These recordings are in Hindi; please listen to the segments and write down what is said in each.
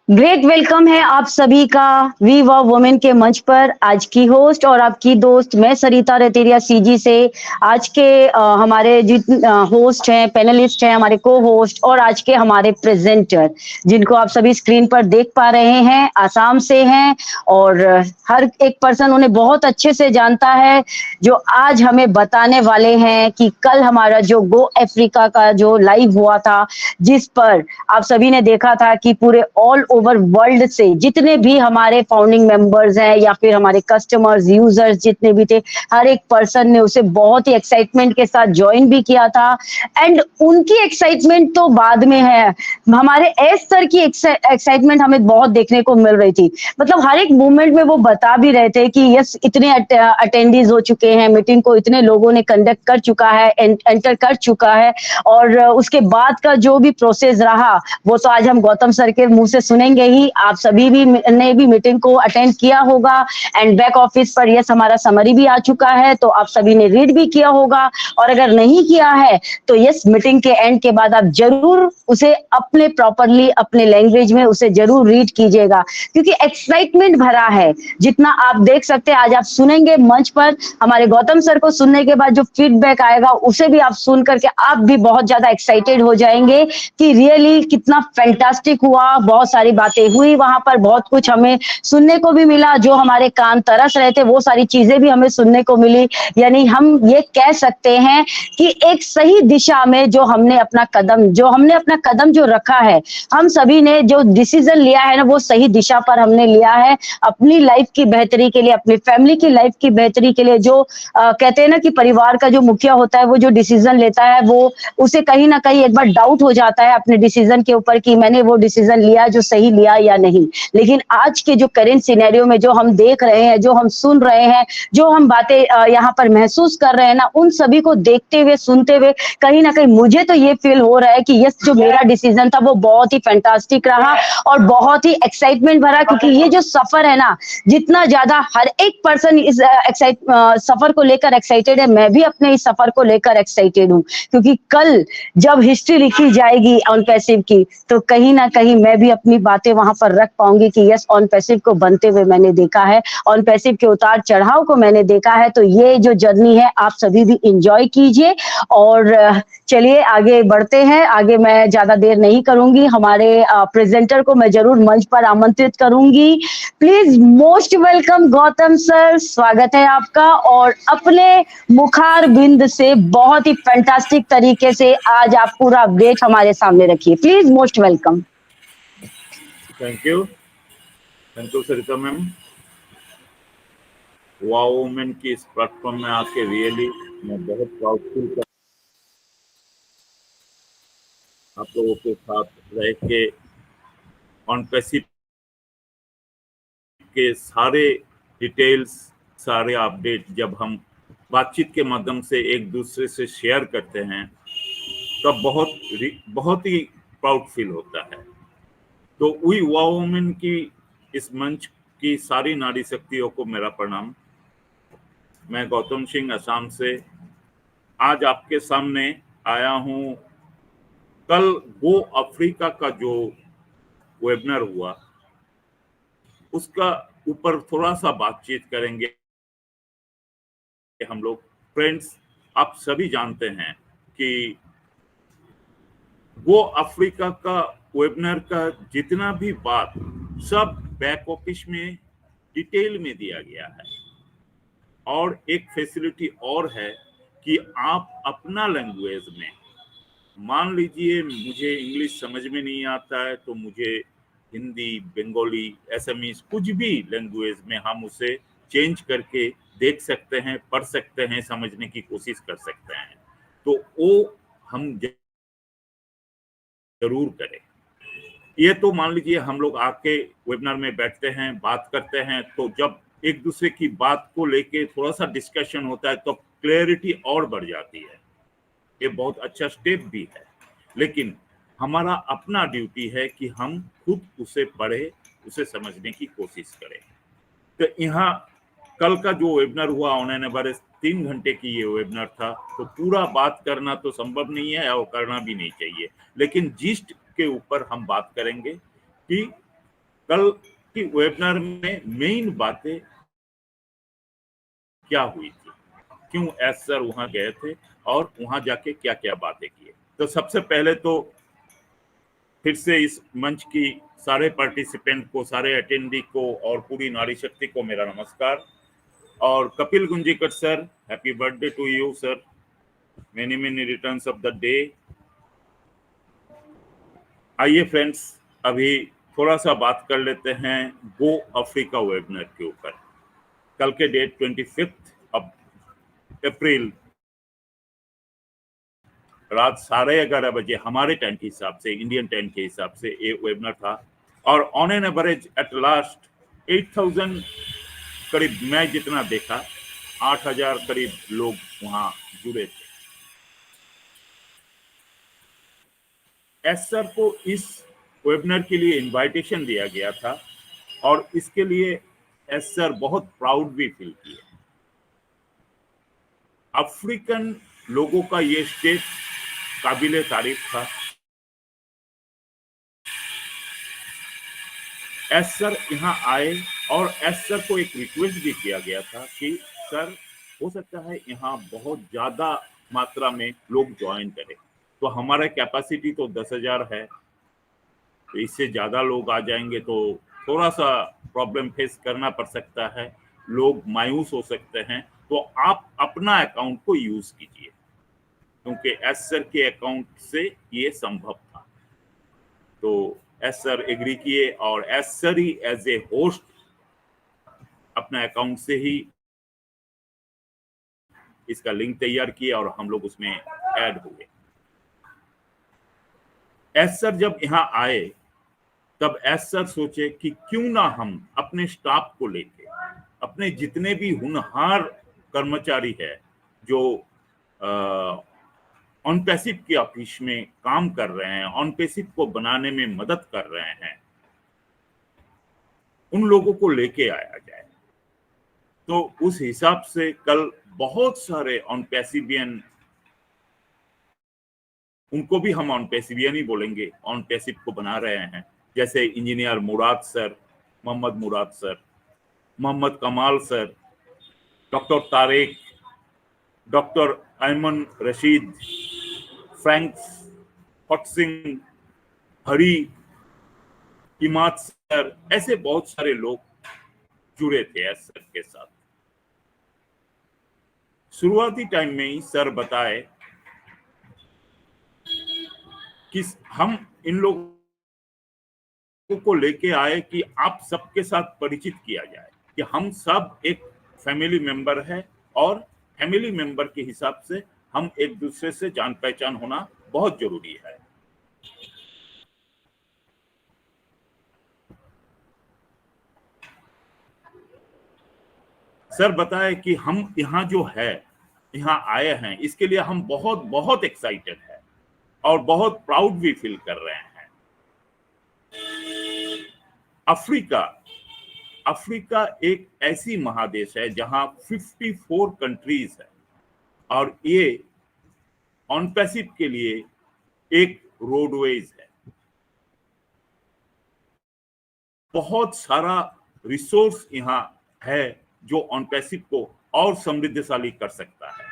ग्रेट वेलकम है आप सभी का वी वाव वुमेन के मंच पर। आज की होस्ट और आपकी दोस्त मैं सरिता रतेरिया सीजी से। आज के हमारे होस्ट हैं, पैनलिस्ट हैं, हमारे को होस्ट और आज के हमारे प्रेजेंटर जिनको आप सभी स्क्रीन पर देख पा रहे हैं, आसाम से हैं और हर एक पर्सन उन्हें बहुत अच्छे से जानता है, जो आज हमें बताने वाले हैं कि कल हमारा जो गो अफ्रीका का जो लाइव हुआ था, जिस पर आप सभी ने देखा था कि पूरे ऑल ओवर वर्ल्ड से जितने भी हमारे फाउंडिंग मेंबर्स हैं या फिर हमारे कस्टमर्स यूजर्स जितने भी थे, हर एक पर्सन ने उसे बहुत ही एक्साइटमेंट के साथ ज्वाइन भी किया था। एंड उनकी एक्साइटमेंट तो बाद में है, हमारे एस सर की एक्साइटमेंट हमें बहुत देखने को मिल रही थी। मतलब हर एक मूवमेंट में वो बता भी रहे थे कि यस इतने अटेंडीज हो चुके हैं, मीटिंग को इतने लोगों ने कंडक्ट कर चुका है, एंटर कर चुका है और उसके बाद का जो भी प्रोसेस रहा वो तो आज हम गौतम सर के मुंह से सुनेंगे ही। आप सभी भी ने भी मीटिंग को अटेंड किया होगा एंड बैक ऑफिस पर यस हमारा समरी भी आ चुका है, तो आप सभी ने रीड भी किया होगा और अगर नहीं किया है तो यस मीटिंग के एंड के बाद आप जरूर उसे अपने प्रॉपरली अपने लैंग्वेज में उसे जरूर रीड कीजिएगा, क्योंकि एक्साइटमेंट भरा है। जितना आप देख सकते हैं आज आप सुनेंगे मंच पर, हमारे गौतम सर को सुनने के बाद जो फीडबैक आएगा उसे भी आप सुन करके आप भी बहुत ज्यादा एक्साइटेड हो जाएंगे कि रियली कितना फैंटास्टिक हुआ। बहुत सारी बातें हुई वहां पर, बहुत कुछ हमें सुनने को भी मिला, जो हमारे कान तरस रहे थे वो सारी चीजें भी हमें सुनने को मिली। यानी हम ये कह सकते हैं कि एक सही दिशा में जो हमने अपना कदम जो रखा है, हम सभी ने जो डिसीजन लिया है ना वो सही दिशा पर हमने लिया है, अपनी लाइफ की बेहतरी के लिए, अपनी फैमिली की लाइफ की बेहतरी के लिए। जो कहते हैं ना कि परिवार का जो मुखिया होता है वो जो डिसीजन लेता है वो उसे कहीं ना कहीं एक बार डाउट हो जाता है अपने डिसीजन के ऊपर कि मैंने वो डिसीजन लिया जो सही लिया या नहीं। लेकिन आज के जो करेंट सिनेरियो में जो हम देख रहे हैं, जो हम सुन रहे हैं, जो हम बातें यहाँ पर महसूस कर रहे हैं ना, उन सभी को देखते हुए सुनते हुए कहीं ना कहीं मुझे तो ये फील हो रहा है कि यस जो मेरा डिसीजन था वो बहुत ही फैंटास्टिक रहा और बहुत ही एक्साइटमेंट भरा, क्योंकि ये जो सफर है ना, जितना ज्यादा हर एक पर्सन इस सफर को लेकर एक्साइटेड है, मैं भी अपने इस सफर को लेकर एक्साइटेड हूँ। क्योंकि कल जब हिस्ट्री लिखी जाएगी ऑन पैसिव की, तो कहीं ना कहीं मैं भी अपनी बातें वहां पर रख पाऊंगी कि यस ऑन पैसिव को बनते हुए मैंने देखा है, ऑन पैसिव के उतार चढ़ाव को मैंने देखा है। तो ये जो जर्नी है आप सभी भी इंजॉय कीजिए और चलिए आगे बढ़ते हैं। आगे मैं ज्यादा देर नहीं करूंगी, हमारे प्रेजेंटर को मैं जरूर मंच पर आमंत्रित करूंगी। Please most welcome Gautam sir, स्वागत है आपका। और अपने मुखार बिंद से बहुत ही फैंटास्टिक तरीके से आज आप पूरा अपडेट हमारे सामने रखिए। Please most welcome. Thank you Sarita ma'am. Wow women की इस प्लेटफॉर्म में आके रियली मैं बहुत प्राउड फील कर आप लोगों के साथ रह के ऑन पैसिव के सारे डिटेल्स, सारे अपडेट जब हम बातचीत के माध्यम से एक दूसरे से शेयर करते हैं तब बहुत ही प्राउड फील होता है। तो वी वाव वुमेन की इस मंच की सारी नारी शक्तियों को मेरा प्रणाम। मैं गौतम सिंह असम से आज आपके सामने आया हूं। कल गो अफ्रीका का जो वेबिनार हुआ उसका ऊपर थोड़ा सा बातचीत करेंगे हम लोग। फ्रेंड्स, आप सभी जानते हैं कि गो अफ्रीका का वेबिनार का जितना भी बात सब बैक ऑफिस में डिटेल में दिया गया है। और एक फैसिलिटी और है कि आप अपना लैंग्वेज में, मान लीजिए मुझे इंग्लिश समझ में नहीं आता है तो मुझे हिंदी, बंगाली, असमीज कुछ भी लैंग्वेज में हम उसे चेंज करके देख सकते हैं, पढ़ सकते हैं, समझने की कोशिश कर सकते हैं। तो वो हम जरूर करें। ये तो मान लीजिए हम लोग आके वेबिनार में बैठते हैं, बात करते हैं, तो जब एक दूसरे की बात को लेके थोड़ा सा डिस्कशन होता है तो क्लैरिटी और बढ़ जाती है। ये बहुत अच्छा स्टेप भी है, लेकिन हमारा अपना ड्यूटी है कि हम खुद उसे पढ़े, उसे समझने की कोशिश करें। तो यहाँ कल का जो वेबिनार हुआ ऑनलाइन एवरेज 3 घंटे की ये वेबिनार था, तो पूरा बात करना तो संभव नहीं है और करना भी नहीं चाहिए, लेकिन जिस्ट के ऊपर हम बात करेंगे कि कल की वेबिनार में मेन बातें क्या हुई थी, क्यों एस सर वहां गए थे और वहां जाके क्या क्या बातें किए। तो सबसे पहले तो फिर से इस मंच की सारे पार्टिसिपेंट को, सारे अटेंडी को और पूरी नारी शक्ति को मेरा नमस्कार। और Kapil Gunjikar sir, happy birthday to you sir, many many returns of the day. आइए फ्रेंड्स, अभी थोड़ा सा बात कर लेते हैं गो अफ्रीका वेबिनार के ऊपर। कल के डेट 25 अप्रैल रात 11:30 बजे हमारे टाइम के हिसाब से, इंडियन टाइम के हिसाब से ये वेबिनार था। और on an average at last 8000 करीब, मैं जितना देखा 8000 करीब लोग वहां जुड़े थे। एस सर को इस वेबिनार के लिए इनवाइटेशन दिया गया था और इसके लिए एस सर बहुत प्राउड भी फील किए। अफ्रीकन लोगों का ये स्टेज काबिले तारीफ था। एस सर यहाँ आए और एस सर को एक रिक्वेस्ट भी किया गया था कि सर, हो सकता है यहाँ बहुत ज्यादा मात्रा में लोग ज्वाइन करें, तो हमारा कैपेसिटी तो 10,000 है, तो इससे ज्यादा लोग आ जाएंगे तो थोड़ा सा प्रॉब्लम फेस करना पड़ सकता है, लोग मायूस हो सकते हैं, तो आप अपना अकाउंट को यूज कीजिए, क्योंकि एस सर के अकाउंट से ये संभव था। तो एस सर एग्री किए और एस सर ही एज ए होस्ट अपने अकाउंट से ही इसका लिंक तैयार किया और हम लोग उसमें ऐड हुए। एस सर जब यहाँ आए तब एस सर सोचे कि क्यों ना हम अपने स्टाफ को लेके, अपने जितने भी होनहार कर्मचारी है जो ऑन पैसिव के ऑफिस में काम कर रहे हैं, ऑन पैसिव को बनाने में मदद कर रहे हैं, उन लोगों को लेके आया जाए। तो उस हिसाब से कल बहुत सारे ऑन पैसिवियन, उनको भी हम ऑन पैसिवियन ही बोलेंगे, ऑन पैसिव को बना रहे हैं, जैसे engineer Murad sir, Mohammad Murad sir, Mohammad Kamal sir, doctor Tariq, doctor Ayman Rashid, Frank Foxing, Hari, Imad sir, ऐसे बहुत सारे लोग जुड़े थे एस सर के साथ। शुरुआती टाइम में ही सर बताए कि हम इन लोगों को लेके आए कि आप सबके साथ परिचित किया जाए कि हम सब एक फैमिली मेंबर है और फैमिली मेंबर के हिसाब से हम एक दूसरे से जान पहचान होना बहुत जरूरी है। सर बताए कि हम यहाँ जो है, यहाँ आए हैं, इसके लिए हम बहुत बहुत एक्साइटेड है और बहुत प्राउड भी फील कर रहे हैं। अफ्रीका एक ऐसी महादेश है जहां 54 कंट्रीज है और ये ऑन पैसिव के लिए एक रोडवेज है। बहुत सारा रिसोर्स यहाँ है जो ऑन पैसिव को और समृद्धशाली कर सकता है।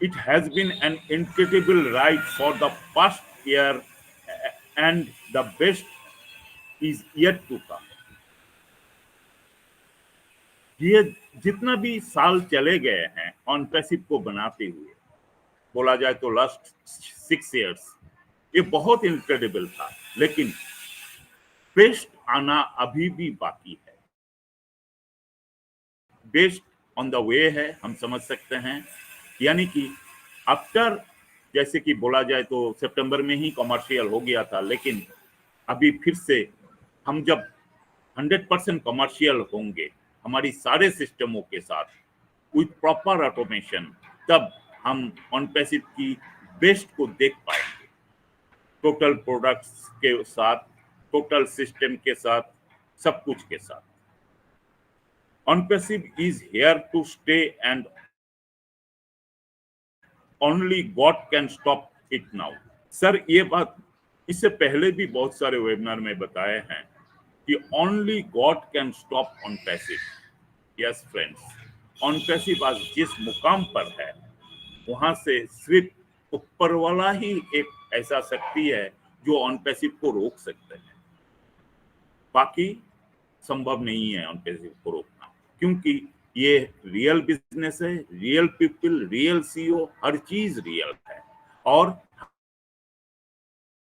It has been an incredible ride for the past year and the best is yet to come. ये जितना भी साल चले गए हैं ऑन पैसिव को बनाते हुए, बोला जाए तो लास्ट 6 years, ये बहुत इनक्रेडिबल था, लेकिन बेस्ट आना अभी भी बाकी है। बेस्ट ऑन द वे है, हम समझ सकते हैं, यानी कि आफ्टर, जैसे कि बोला जाए तो सितंबर में ही कमर्शियल हो गया था, लेकिन अभी फिर से हम जब 100% कमर्शियल होंगे हमारी सारे सिस्टमों के साथ विथ प्रॉपर ऑटोमेशन, तब हम ऑन पैसिव की बेस्ट को देख पाएंगे, टोटल प्रोडक्ट्स के साथ, टोटल सिस्टम के साथ, सब कुछ के साथ। OnPassive is here to stay and only God can stop it now. Sir ये बात इससे पहले भी बहुत सारे वेबिनार में बताए हैं कि only God can stop on passive. Yes friends, on passive आज जिस मुकाम पर है वहां से सिर्फ ऊपर वाला ही एक ऐसा शक्ति है जो ऑन पैसिव को रोक सकते हैं, बाकी संभव नहीं है ऑन पैसिव को रोकना, क्योंकि ये रियल बिजनेस है, रियल पीपल, रियल सीईओ, हर चीज रियल है और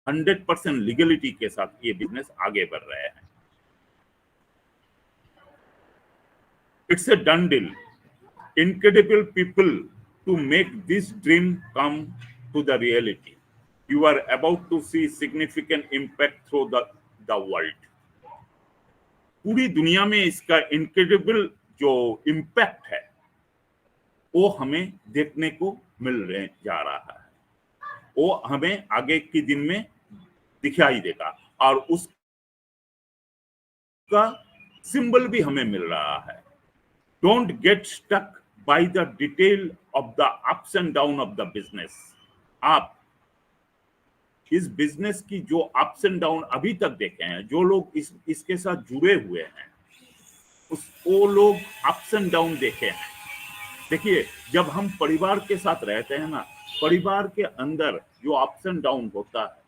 100% लीगलिटी के साथ ये बिजनेस आगे बढ़ रहे हैं। It's a done deal, incredible people to make this dream come to the reality. You are about to see significant impact through the world. पूरी दुनिया में इसका इनक्रेडिबल जो इम्पैक्ट है वो हमें देखने को मिल जा रहा है, वो हमें आगे के दिन में दिखाई देगा और उसका सिंबल भी हमें मिल रहा है। Don't get stuck by the detail of the ups and down of the business. आप इस बिजनेस की जो अप्स एंड डाउन अभी तक देखे हैं, जो लोग इसके साथ जुड़े हुए हैं वो लोग अप्स एंड डाउन देखे हैं। देखिए, जब हम परिवार के साथ रहते हैं ना, परिवार के अंदर जो अप्स एंड डाउन होता है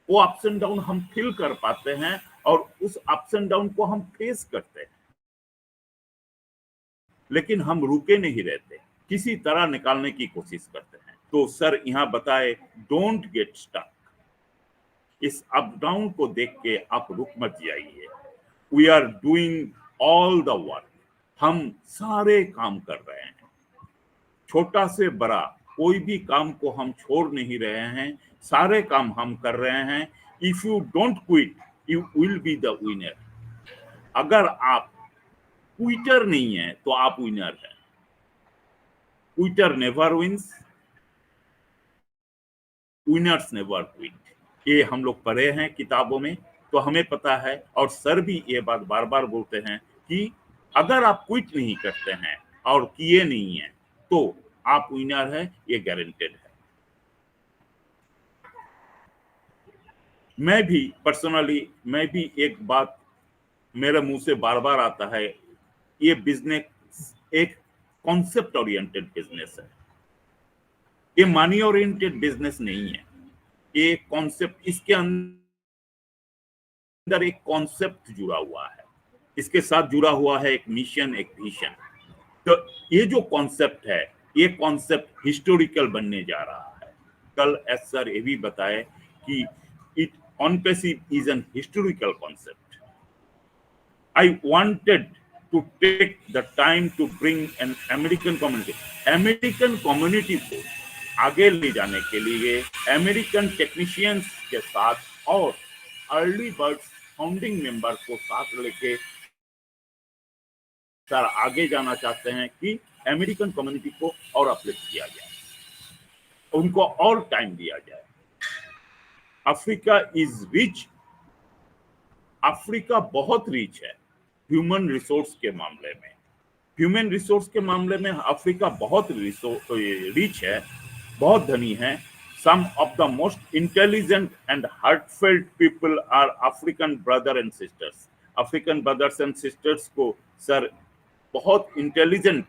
वो अप्स एंड डाउन हम फील कर पाते हैं और उस अप्स एंड डाउन को हम फेस करते हैं, लेकिन हम रुके नहीं रहते, किसी तरह निकालने की कोशिश करते हैं। तो सर यहाँ बताए, डोंट गेट स्टक। इस अप डाउन को देख के आप रुक मत जाइए। We are doing all the work, हम सारे काम कर रहे हैं, छोटा से बड़ा कोई भी काम को हम छोड़ नहीं रहे हैं, सारे काम हम कर रहे हैं। If you don't quit you will be the winner. अगर आप क्विटर नहीं है तो आप विनर है। Quitter never wins, winners never quit. ये हम लोग पढ़े हैं किताबों में, तो हमें पता है और सर भी ये बात बार बार बोलते हैं कि अगर आप क्विट नहीं करते हैं और किए नहीं है तो आप विनर है, ये गारंटेड है। मैं भी पर्सनली एक बात मेरे मुंह से बार बार आता है, ये बिजनेस एक कॉन्सेप्ट ओरिएंटेड बिजनेस है, ये मनी ओरिएंटेड बिजनेस नहीं है। ये कॉन्सेप्ट, इसके अंदर एक कॉन्सेप्ट जुड़ा हुआ है, इसके साथ जुड़ा हुआ है एक मिशन, एक विजन। तो ये जो कॉन्सेप्ट है, ये कॉन्सेप्ट हिस्टोरिकल बनने जा रहा है। कल एस सर ये भी बताए कि it on passive is an historical concept. I wanted to take the time to bring an American community को आगे ले जाने के लिए अमेरिकन टेक्नीशियंस के साथ और अर्ली बर्ड्स फाउंडिंग मेंबर को साथ लेके सर आगे जाना चाहते हैं कि अमेरिकन कम्युनिटी को और अपलिफ्ट किया जाए, उनको और टाइम दिया जाए। अफ्रीका इज रिच, अफ्रीका बहुत रिच है ह्यूमन रिसोर्स के मामले में। ह्यूमन रिसोर्स के मामले में अफ्रीका बहुत रिच है, बहुत धनी है। Some of the most intelligent and heartfelt people are African brother and sisters. African brothers and sisters को सर बहुत इंटेलिजेंट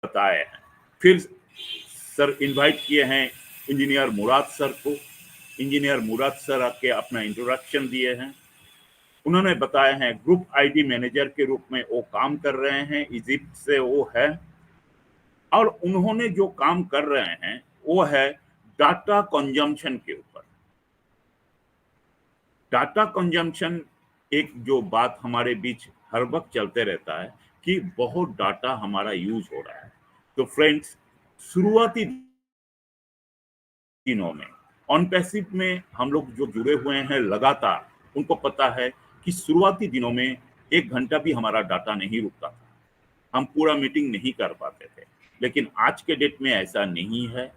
बताए हैं। फिर सर इनवाइट किए हैं इंजीनियर मुराद सर को। इंजीनियर मुराद सर आके अपना इंट्रोडक्शन दिए हैं। उन्होंने बताया है ग्रुप आईडी मैनेजर के रूप में वो काम कर रहे हैं, इजिप्ट से वो है, और उन्होंने जो काम कर रहे हैं वो है डाटा कंजम्पशन के ऊपर। डाटा कंजम्पशन एक जो बात हमारे बीच हर वक्त चलते रहता है कि बहुत डाटा हमारा यूज हो रहा है। तो फ्रेंड्स, शुरुआती दिनों में ऑन पैसिव में हम लोग जो जुड़े हुए हैं लगातार, उनको पता है कि शुरुआती दिनों में 1 घंटा भी हमारा डाटा नहीं रुकता था, हम पूरा मीटिंग नहीं कर पाते थे। लेकिन आज के डेट में ऐसा नहीं है।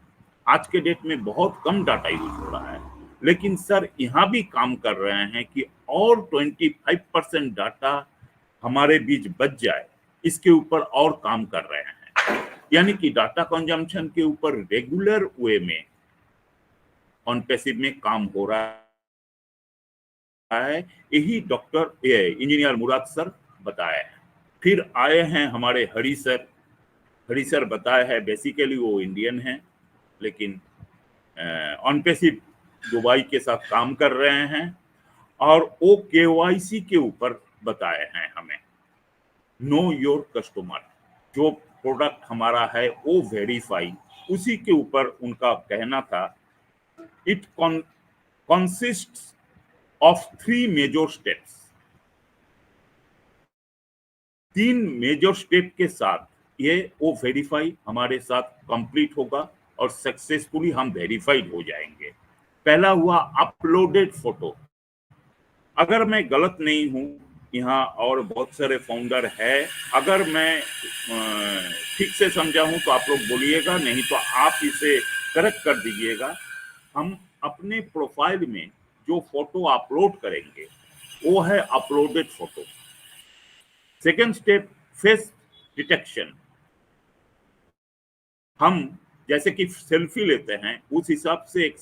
आज के डेट में बहुत कम डाटा यूज हो रहा है। लेकिन सर यहाँ भी काम कर रहे हैं कि और 25% डाटा हमारे बीच बच जाए, इसके ऊपर और काम कर रहे हैं। यानी कि डाटा कंजम्पशन के ऊपर रेगुलर वे में ऑन पैसिव में काम हो रहा है। यही डॉक्टर इंजीनियर मुराद सर बताए हैं। फिर आए हैं हमारे हरी सर। हरी सर बताए हैं, बेसिकली वो इंडियन हैं, लेकिन ऑन पैसिव दुबई के साथ काम कर रहे हैं, और वो केवाईसी के ऊपर बताए हैं हमें। नो योर कस्टमर, जो प्रोडक्ट हमारा है वो वेरीफाई, उसी के ऊपर उनका कहना था। It consists of 3 major steps. 3 major step के साथ ये वो वेरीफाई हमारे साथ कंप्लीट होगा और सक्सेसफुली हम वेरीफाइड हो जाएंगे। पहला हुआ अपलोडेड फोटो। अगर मैं गलत नहीं हूं, यहाँ और बहुत सारे फाउंडर है, अगर मैं ठीक से समझा हूं तो आप लोग बोलिएगा, नहीं तो आप इसे करेक्ट कर दीजिएगा। हम अपने प्रोफाइल में जो फोटो अपलोड करेंगे वो है uploaded photo. Second step, face detection. हम जैसे कि सेल्फी लेते हैं, उस हिसाब से एक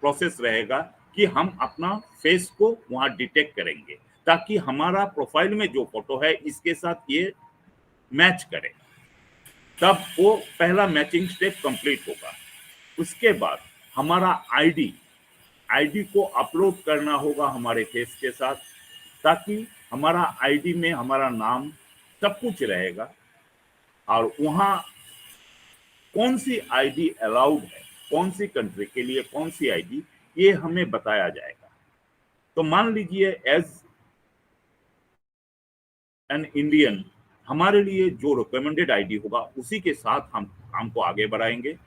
प्रोसेस रहेगा कि हम अपना फेस को वहां डिटेक्ट करेंगे, ताकि हमारा प्रोफाइल में जो फोटो है इसके साथ ये मैच करे। तब वो पहला मैचिंग स्टेप कंप्लीट होगा। उसके बाद हमारा आईडी को अपलोड करना होगा हमारे फेस के साथ, ताकि हमारा आईडी में हमारा नाम सब कुछ रहेगा, और वहां कौन सी आईडी अलाउड है, कौन सी कंट्री के लिए कौन सी आईडी, ये हमें बताया जाएगा। तो मान लीजिए एज एन इंडियन, हमारे लिए जो रिकमेंडेड आईडी होगा उसी के साथ हम काम को आगे बढ़ाएंगे।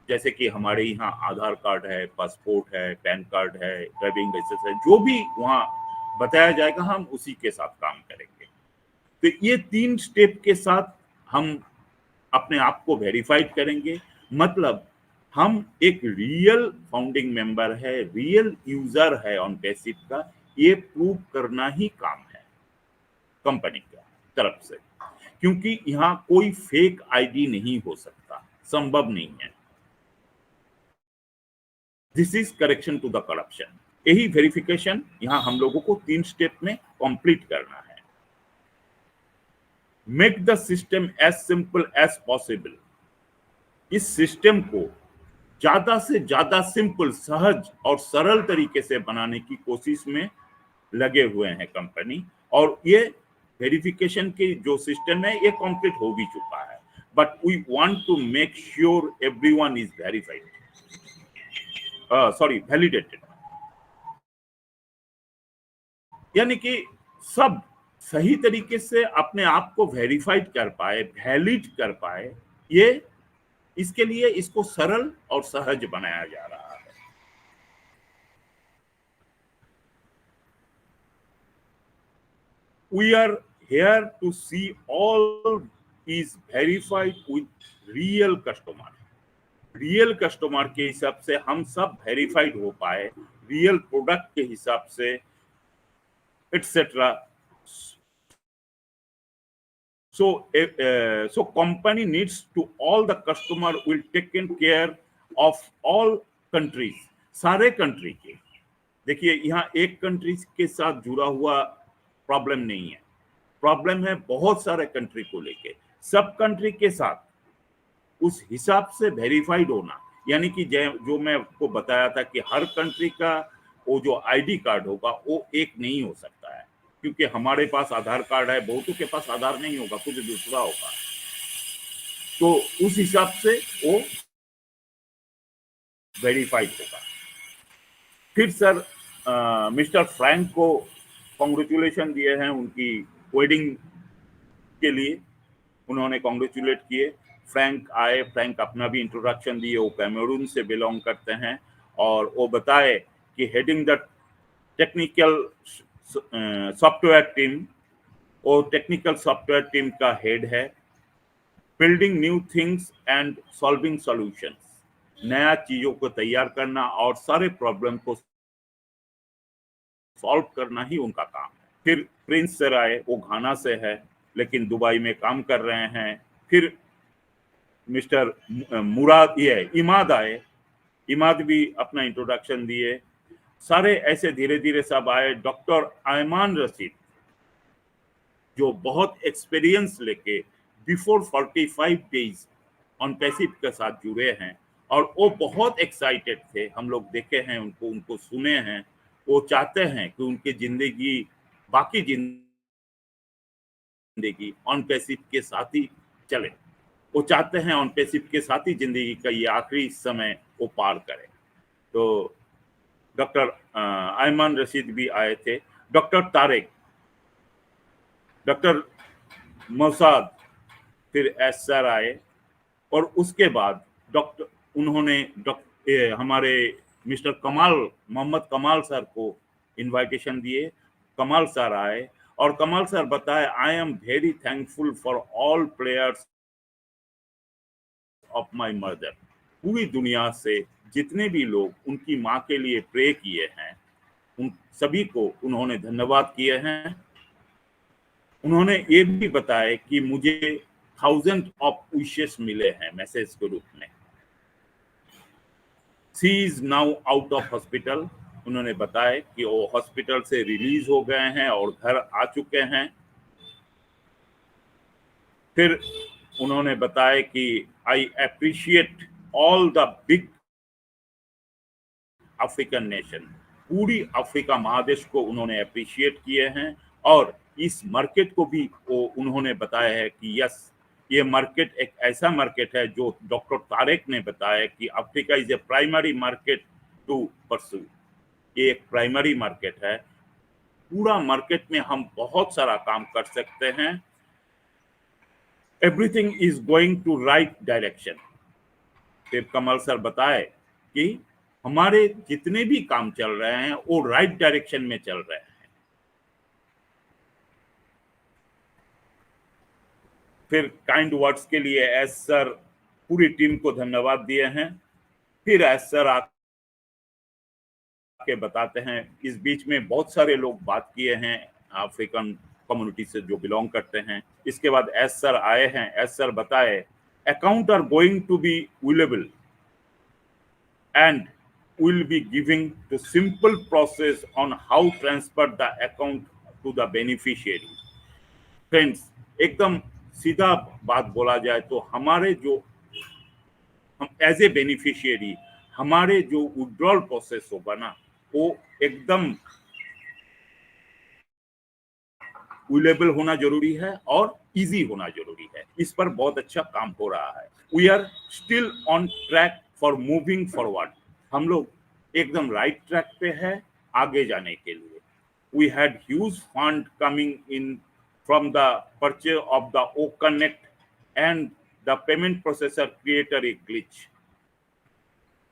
जैसे कि हमारे यहाँ आधार कार्ड है, पासपोर्ट है, पैन कार्ड है, ड्राइविंग लाइसेंस है, जो भी वहाँ बताया जाएगा हम उसी के साथ काम करेंगे। तो ये 3 स्टेप के साथ हम अपने आप को वेरीफाइड करेंगे। मतलब हम एक रियल फाउंडिंग मेंबर है, रियल यूजर है ऑन पैसिव का, ये प्रूव करना ही काम है कंपनी की तरफ से, क्योंकि यहाँ कोई फेक आईडी नहीं हो सकता, संभव नहीं है। This is correction to the corruption. यही वेरिफिकेशन यहाँ हम लोगों को 3 स्टेप में कंप्लीट करना है। Make the system as simple as possible. इस सिस्टम को ज्यादा से ज्यादा सिंपल, सहज और सरल तरीके से बनाने की कोशिश में लगे हुए हैं कंपनी, और ये वेरिफिकेशन की जो सिस्टम है ये कंप्लीट हो भी चुका है। But we want to make sure everyone is verified, validated. यानी कि सब सही तरीके से अपने आप को वेरीफाइड कर पाए, वैलिड कर पाए, ये इसके लिए इसको सरल और सहज बनाया जा रहा है। We are here to see all is verified with real customer. Real customer के हिसाब से हम सब वेरीफाइड हो पाए, रियल प्रोडक्ट के हिसाब से, etcetera. So company needs to all the customer will taken care of all countries, सारे कंट्री के। देखिए यहाँ एक कंट्री के साथ जुड़ा हुआ प्रॉब्लम नहीं है, प्रॉब्लम है बहुत सारे कंट्री को लेके। सब कंट्री के साथ उस हिसाब से वेरीफाइड होना, यानी कि जो मैं आपको बताया था कि हर कंट्री का वो जो आईडी कार्ड होगा वो एक नहीं हो सकता है, क्योंकि हमारे पास आधार कार्ड है, बहुतों के पास आधार नहीं होगा, कुछ दूसरा होगा। तो उस हिसाब से वो वेरीफाइड होगा। फिर सर मिस्टर फ्रैंक को कॉन्ग्रेचुलेशन दिए हैं उनकी वेडिंग के लिए, उन्होंने कॉन्ग्रेचुलेट किए। फ्रैंक आए, फ्रैंक अपना भी इंट्रोडक्शन दिए, वो कैमरून से बिलोंग करते हैं, और वो बताए कि heading the technical software team, वो टेक्निकल सॉफ्टवेयर टीम का हेड है। Building new things and solving solutions, नया चीजों को तैयार करना और सारे प्रॉब्लम को सॉल्व करना ही उनका काम है। फिर प्रिंस सर आए, वो घाना से है लेकिन दुबई में काम कर रहे हैं। फिर मिस्टर मुराद ये इमाद आए, इमाद भी अपना इंट्रोडक्शन दिए। सारे ऐसे धीरे धीरे सब आए। डॉक्टर आयमान रशीद जो बहुत एक्सपीरियंस लेके बिफोर 45 डेज ऑन पैसिव के साथ जुड़े हैं और वो बहुत एक्साइटेड थे। हम लोग देखे हैं उनको, उनको सुने हैं। वो चाहते हैं कि उनकी जिंदगी, बाकी जिंदगी ऑन पैसिव के साथ ही चले। वो चाहते हैं ऑन पैसिव के साथ ही जिंदगी का ये आखिरी समय वो पार करें। तो डॉक्टर आयमान रशीद भी आए थे, डॉक्टर तारिक, डॉक्टर मौसाद, फिर एस सर आए और उसके बाद उन्होंने हमारे मिस्टर कमाल, मोहम्मद कमाल सर को इनविटेशन दिए। कमाल सर आए और कमाल सर बताए, I am very thankful for all players of my mother. पूरी दुनिया से जितने भी लोग उनकी माँ के लिए प्रे किए हैं, उन सभी को उन्होंने धन्यवाद किए हैं। उन्होंने ये भी बताया कि मुझे 1000 ऑफ विशेस मिले हैं मैसेज के रूप में। She is now out of hospital. उन्होंने बताया कि वो हॉस्पिटल से रिलीज हो गए हैं और घर आ चुके हैं। फिर उन्होंने बताया कि I appreciate all the big African nation. पूरी अफ्रीका महादेश को उन्होंने अप्रिशिएट किए हैं और इस मार्केट को भी वो उन्होंने बताया है कि यस, ये मार्केट एक ऐसा मार्केट है जो डॉक्टर तारेक ने बताया कि Africa is a primary market to pursue. ये एक प्राइमरी मार्केट है। पूरा मार्केट में हम बहुत सारा काम कर सकते हैं। Everything is going to right direction. फिर कमल सर बताए कि हमारे जितने भी काम चल रहे हैं वो राइट डायरेक्शन में चल रहे हैं। फिर काइंड वर्ड्स के लिए एस सर पूरी टीम को धन्यवाद दिए हैं। फिर एस सर आके बताते हैं, इस बीच में बहुत सारे लोग बात किए हैं अफ्रीकन कम्युनिटी से जो बिलोंग करते हैं। इसके बाद एस सर आए हैं। एस सर बताए, account are going to be available and will be giving the simple process on how transfer the account to the beneficiary. Friends, एकदम सीधा बात बोला जाए तो हमारे जो हम एज ए बेनिफिशियरी हमारे जो विड्रॉल प्रोसेस होगा ना, वो एकदम विलेबल होना जरूरी है और इजी होना जरूरी है। इस पर बहुत अच्छा काम हो रहा है। We are still on track for moving forward. हम लोग एकदम राइट ट्रैक पे है आगे जाने के लिए। We had huge fund coming in from the purchase of the O connect and the payment processor creator a glitch.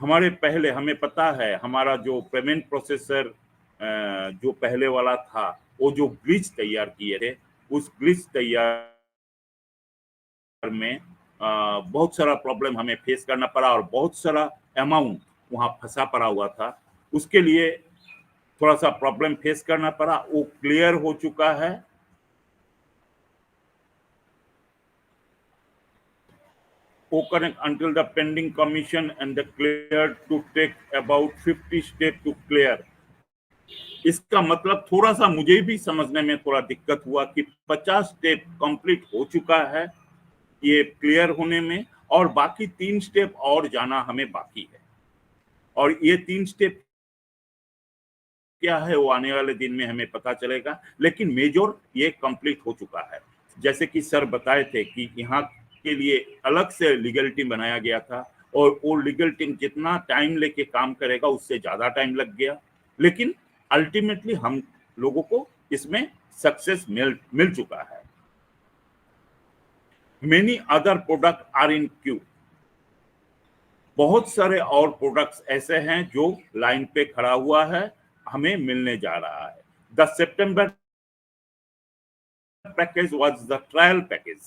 हमारे पहले हमें पता है हमारा जो पेमेंट प्रोसेसर जो पहले वाला था, वो जो ग्लिच तैयार किए थे, उस ग्लिच तैयार में बहुत सारा प्रॉब्लम हमें फेस करना पड़ा और बहुत सारा अमाउंट वहाँ फंसा पड़ा हुआ था। उसके लिए थोड़ा सा प्रॉब्लम फेस करना पड़ा। वो क्लियर हो चुका है। Connect until the pending commission and the clear to take about 50 steps to clear। इसका मतलब थोड़ा सा मुझे भी समझने में थोड़ा दिक्कत हुआ कि 50 स्टेप कंप्लीट हो चुका है ये क्लियर होने में, और बाकी 3 स्टेप और जाना हमें बाकी है। और ये 3 स्टेप क्या है वो आने वाले दिन में हमें पता चलेगा, लेकिन मेजर ये कंप्लीट हो चुका है। जैसे कि सर बताए थे कि यहाँ के लिए अलग से लीगल टीम बनाया गया था और वो लीगल टीम जितना टाइम लेके काम करेगा उससे ज्यादा टाइम लग गया, लेकिन अल्टीमेटली हम लोगों को इसमें सक्सेस मिल चुका है। Many other product are in queue. बहुत सारे और प्रोडक्ट्स ऐसे हैं जो लाइन पे खड़ा हुआ है, हमें मिलने जा रहा है। The September package was the trial package.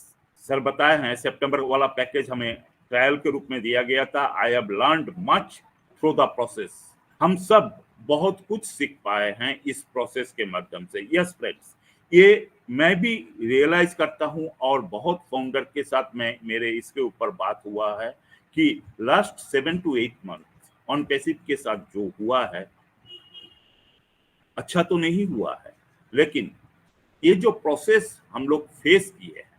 Sir बताए हैं सितंबर वाला पैकेज हमें ट्रायल के रूप में दिया गया था। I have learned much through the process. हम सब बहुत कुछ सीख पाए हैं इस प्रोसेस के माध्यम से। यस फ्रेंड्स, ये मैं भी रियलाइज करता हूं और बहुत फाउंडर के साथ मैं मेरे इसके ऊपर बात हुआ है कि last 7 to 8 month on passive के साथ जो हुआ है अच्छा तो नहीं हुआ है, लेकिन ये जो प्रोसेस हम लोग फेस किए हैं,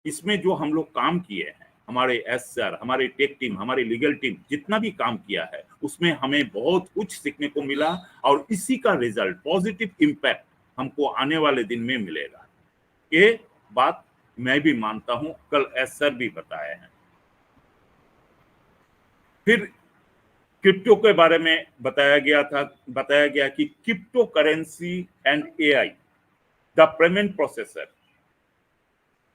इसमें जो हम लोग काम किए हैं, हमारे एसआर, हमारे टेक टीम, हमारी लीगल टीम जितना भी काम किया है उसमें हमें बहुत कुछ सीखने को मिला और इसी का रिजल्ट, पॉजिटिव इम्पैक्ट हमको आने वाले दिन में मिलेगा। ये बात मैं भी मानता हूं, कल एसआर भी बताए हैं। फिर क्रिप्टो के बारे में बताया गया कि crypto currency and AI, the payment processor,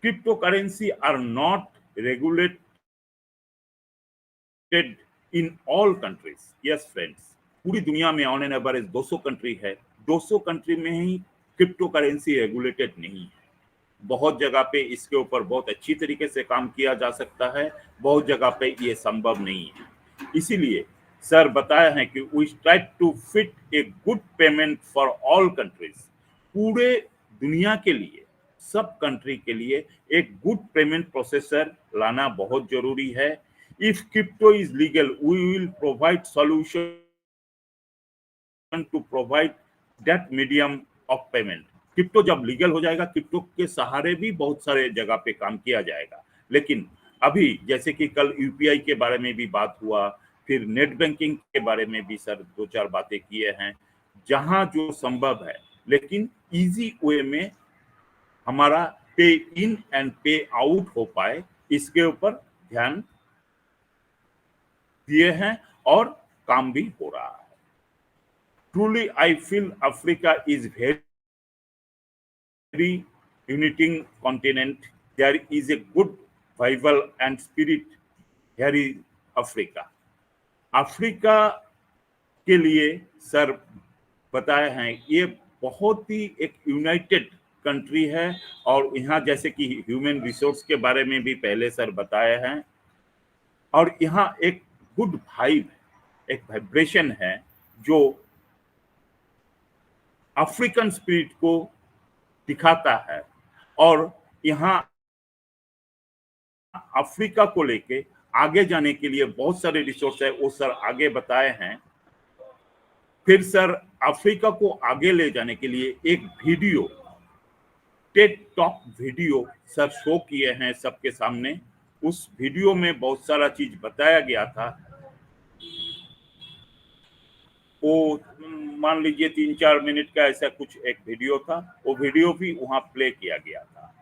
cryptocurrency are not regulated in all countries. Yes friends, पूरी दुनिया में ऑन एन एवरेज 200 कंट्री है, 200 कंट्री में ही क्रिप्टो करेंसी रेगुलेटेड नहीं है। बहुत जगह पे इसके ऊपर बहुत अच्छी तरीके से काम किया जा सकता है, बहुत जगह पे ये संभव नहीं है। इसीलिए सर बताया है कि we try to fit a good payment for all countries, पूरे दुनिया के लिए, सब कंट्री के लिए एक गुड पेमेंट प्रोसेसर लाना बहुत जरूरी है। If crypto is legal we will provide solution to provide that medium of payment. Crypto जब लीगल हो जाएगा, क्रिप्टो के सहारे भी बहुत सारे जगह पे काम किया जाएगा। लेकिन अभी जैसे कि कल यूपीआई के बारे में भी बात हुआ, फिर नेट बैंकिंग के बारे में भी सर 2-4 बातें किए हैं, जहां जो संभव है लेकिन इजी वे में हमारा पे इन एंड पे आउट हो पाए, इसके ऊपर ध्यान दिए हैं और काम भी हो रहा है। Truly I feel Africa is very uniting continent, there is a good revival and spirit here is Africa. Africa के लिए सर बताए हैं ये बहुत ही एक यूनाइटेड कंट्री है, और यहाँ जैसे कि ह्यूमन रिसोर्स के बारे में भी पहले सर बताए हैं, और यहाँ एक गुड वाइब, एक वाइब्रेशन है जो अफ्रीकन स्पिरिट को दिखाता है। और यहाँ अफ्रीका को लेके आगे जाने के लिए बहुत सारे रिसोर्स है, वो सर आगे बताए हैं। फिर सर अफ्रीका को आगे ले जाने के लिए एक video, Ted talk video sir show किए हैं सबके सामने। उस वीडियो में बहुत सारा चीज बताया गया था। वो मान लीजिए 3-4 मिनट का ऐसा कुछ एक वीडियो था, वो वीडियो भी वहां प्ले किया गया था।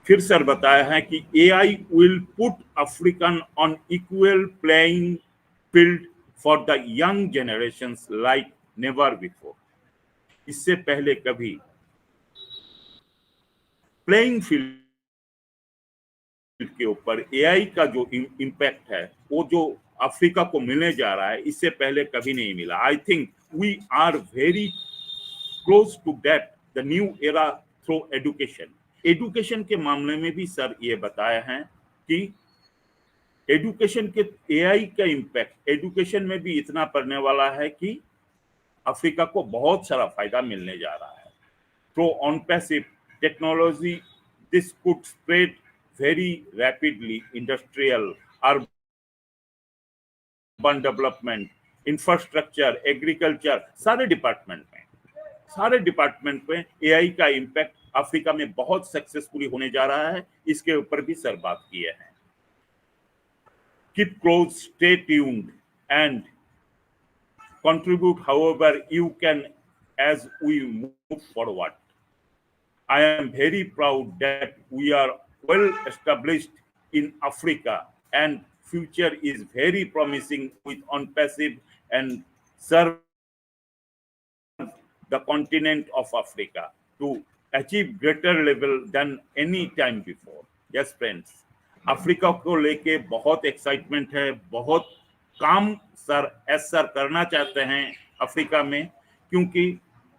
फिर सर बताया है कि AI will put African on equal playing field for the young generations like never before. इससे पहले कभी प्लेइंग फील्ड के ऊपर AI का जो इम्पैक्ट है, वो जो अफ्रीका को मिलने जा रहा है, इससे पहले कभी नहीं मिला। I think we are very close to that the new era through education. Education के मामले में भी सर ये बताया है कि एजुकेशन के AI का इम्पैक्ट एजुकेशन में भी इतना पड़ने वाला है कि अफ्रीका को बहुत सारा फायदा मिलने जा रहा है। Through on passive technology this could spread very rapidly, industrial, urban development, infrastructure, agriculture, सारे डिपार्टमेंट में AI का इम्पैक्ट अफ्रीका में बहुत सक्सेसफुली होने जा रहा है। इसके ऊपर भी सर बात किए हैं। Keep close, stay tuned and contribute however you can as we move forward. I am very proud that we are well established in Africa and future is very promising with OnPassive and serve the continent of Africa to achieve greater level than any time before. Yes friends, Africa को लेके बहुत एक्साइटमेंट है, बहुत काम सर करना चाहते हैं अफ्रीका में, क्योंकि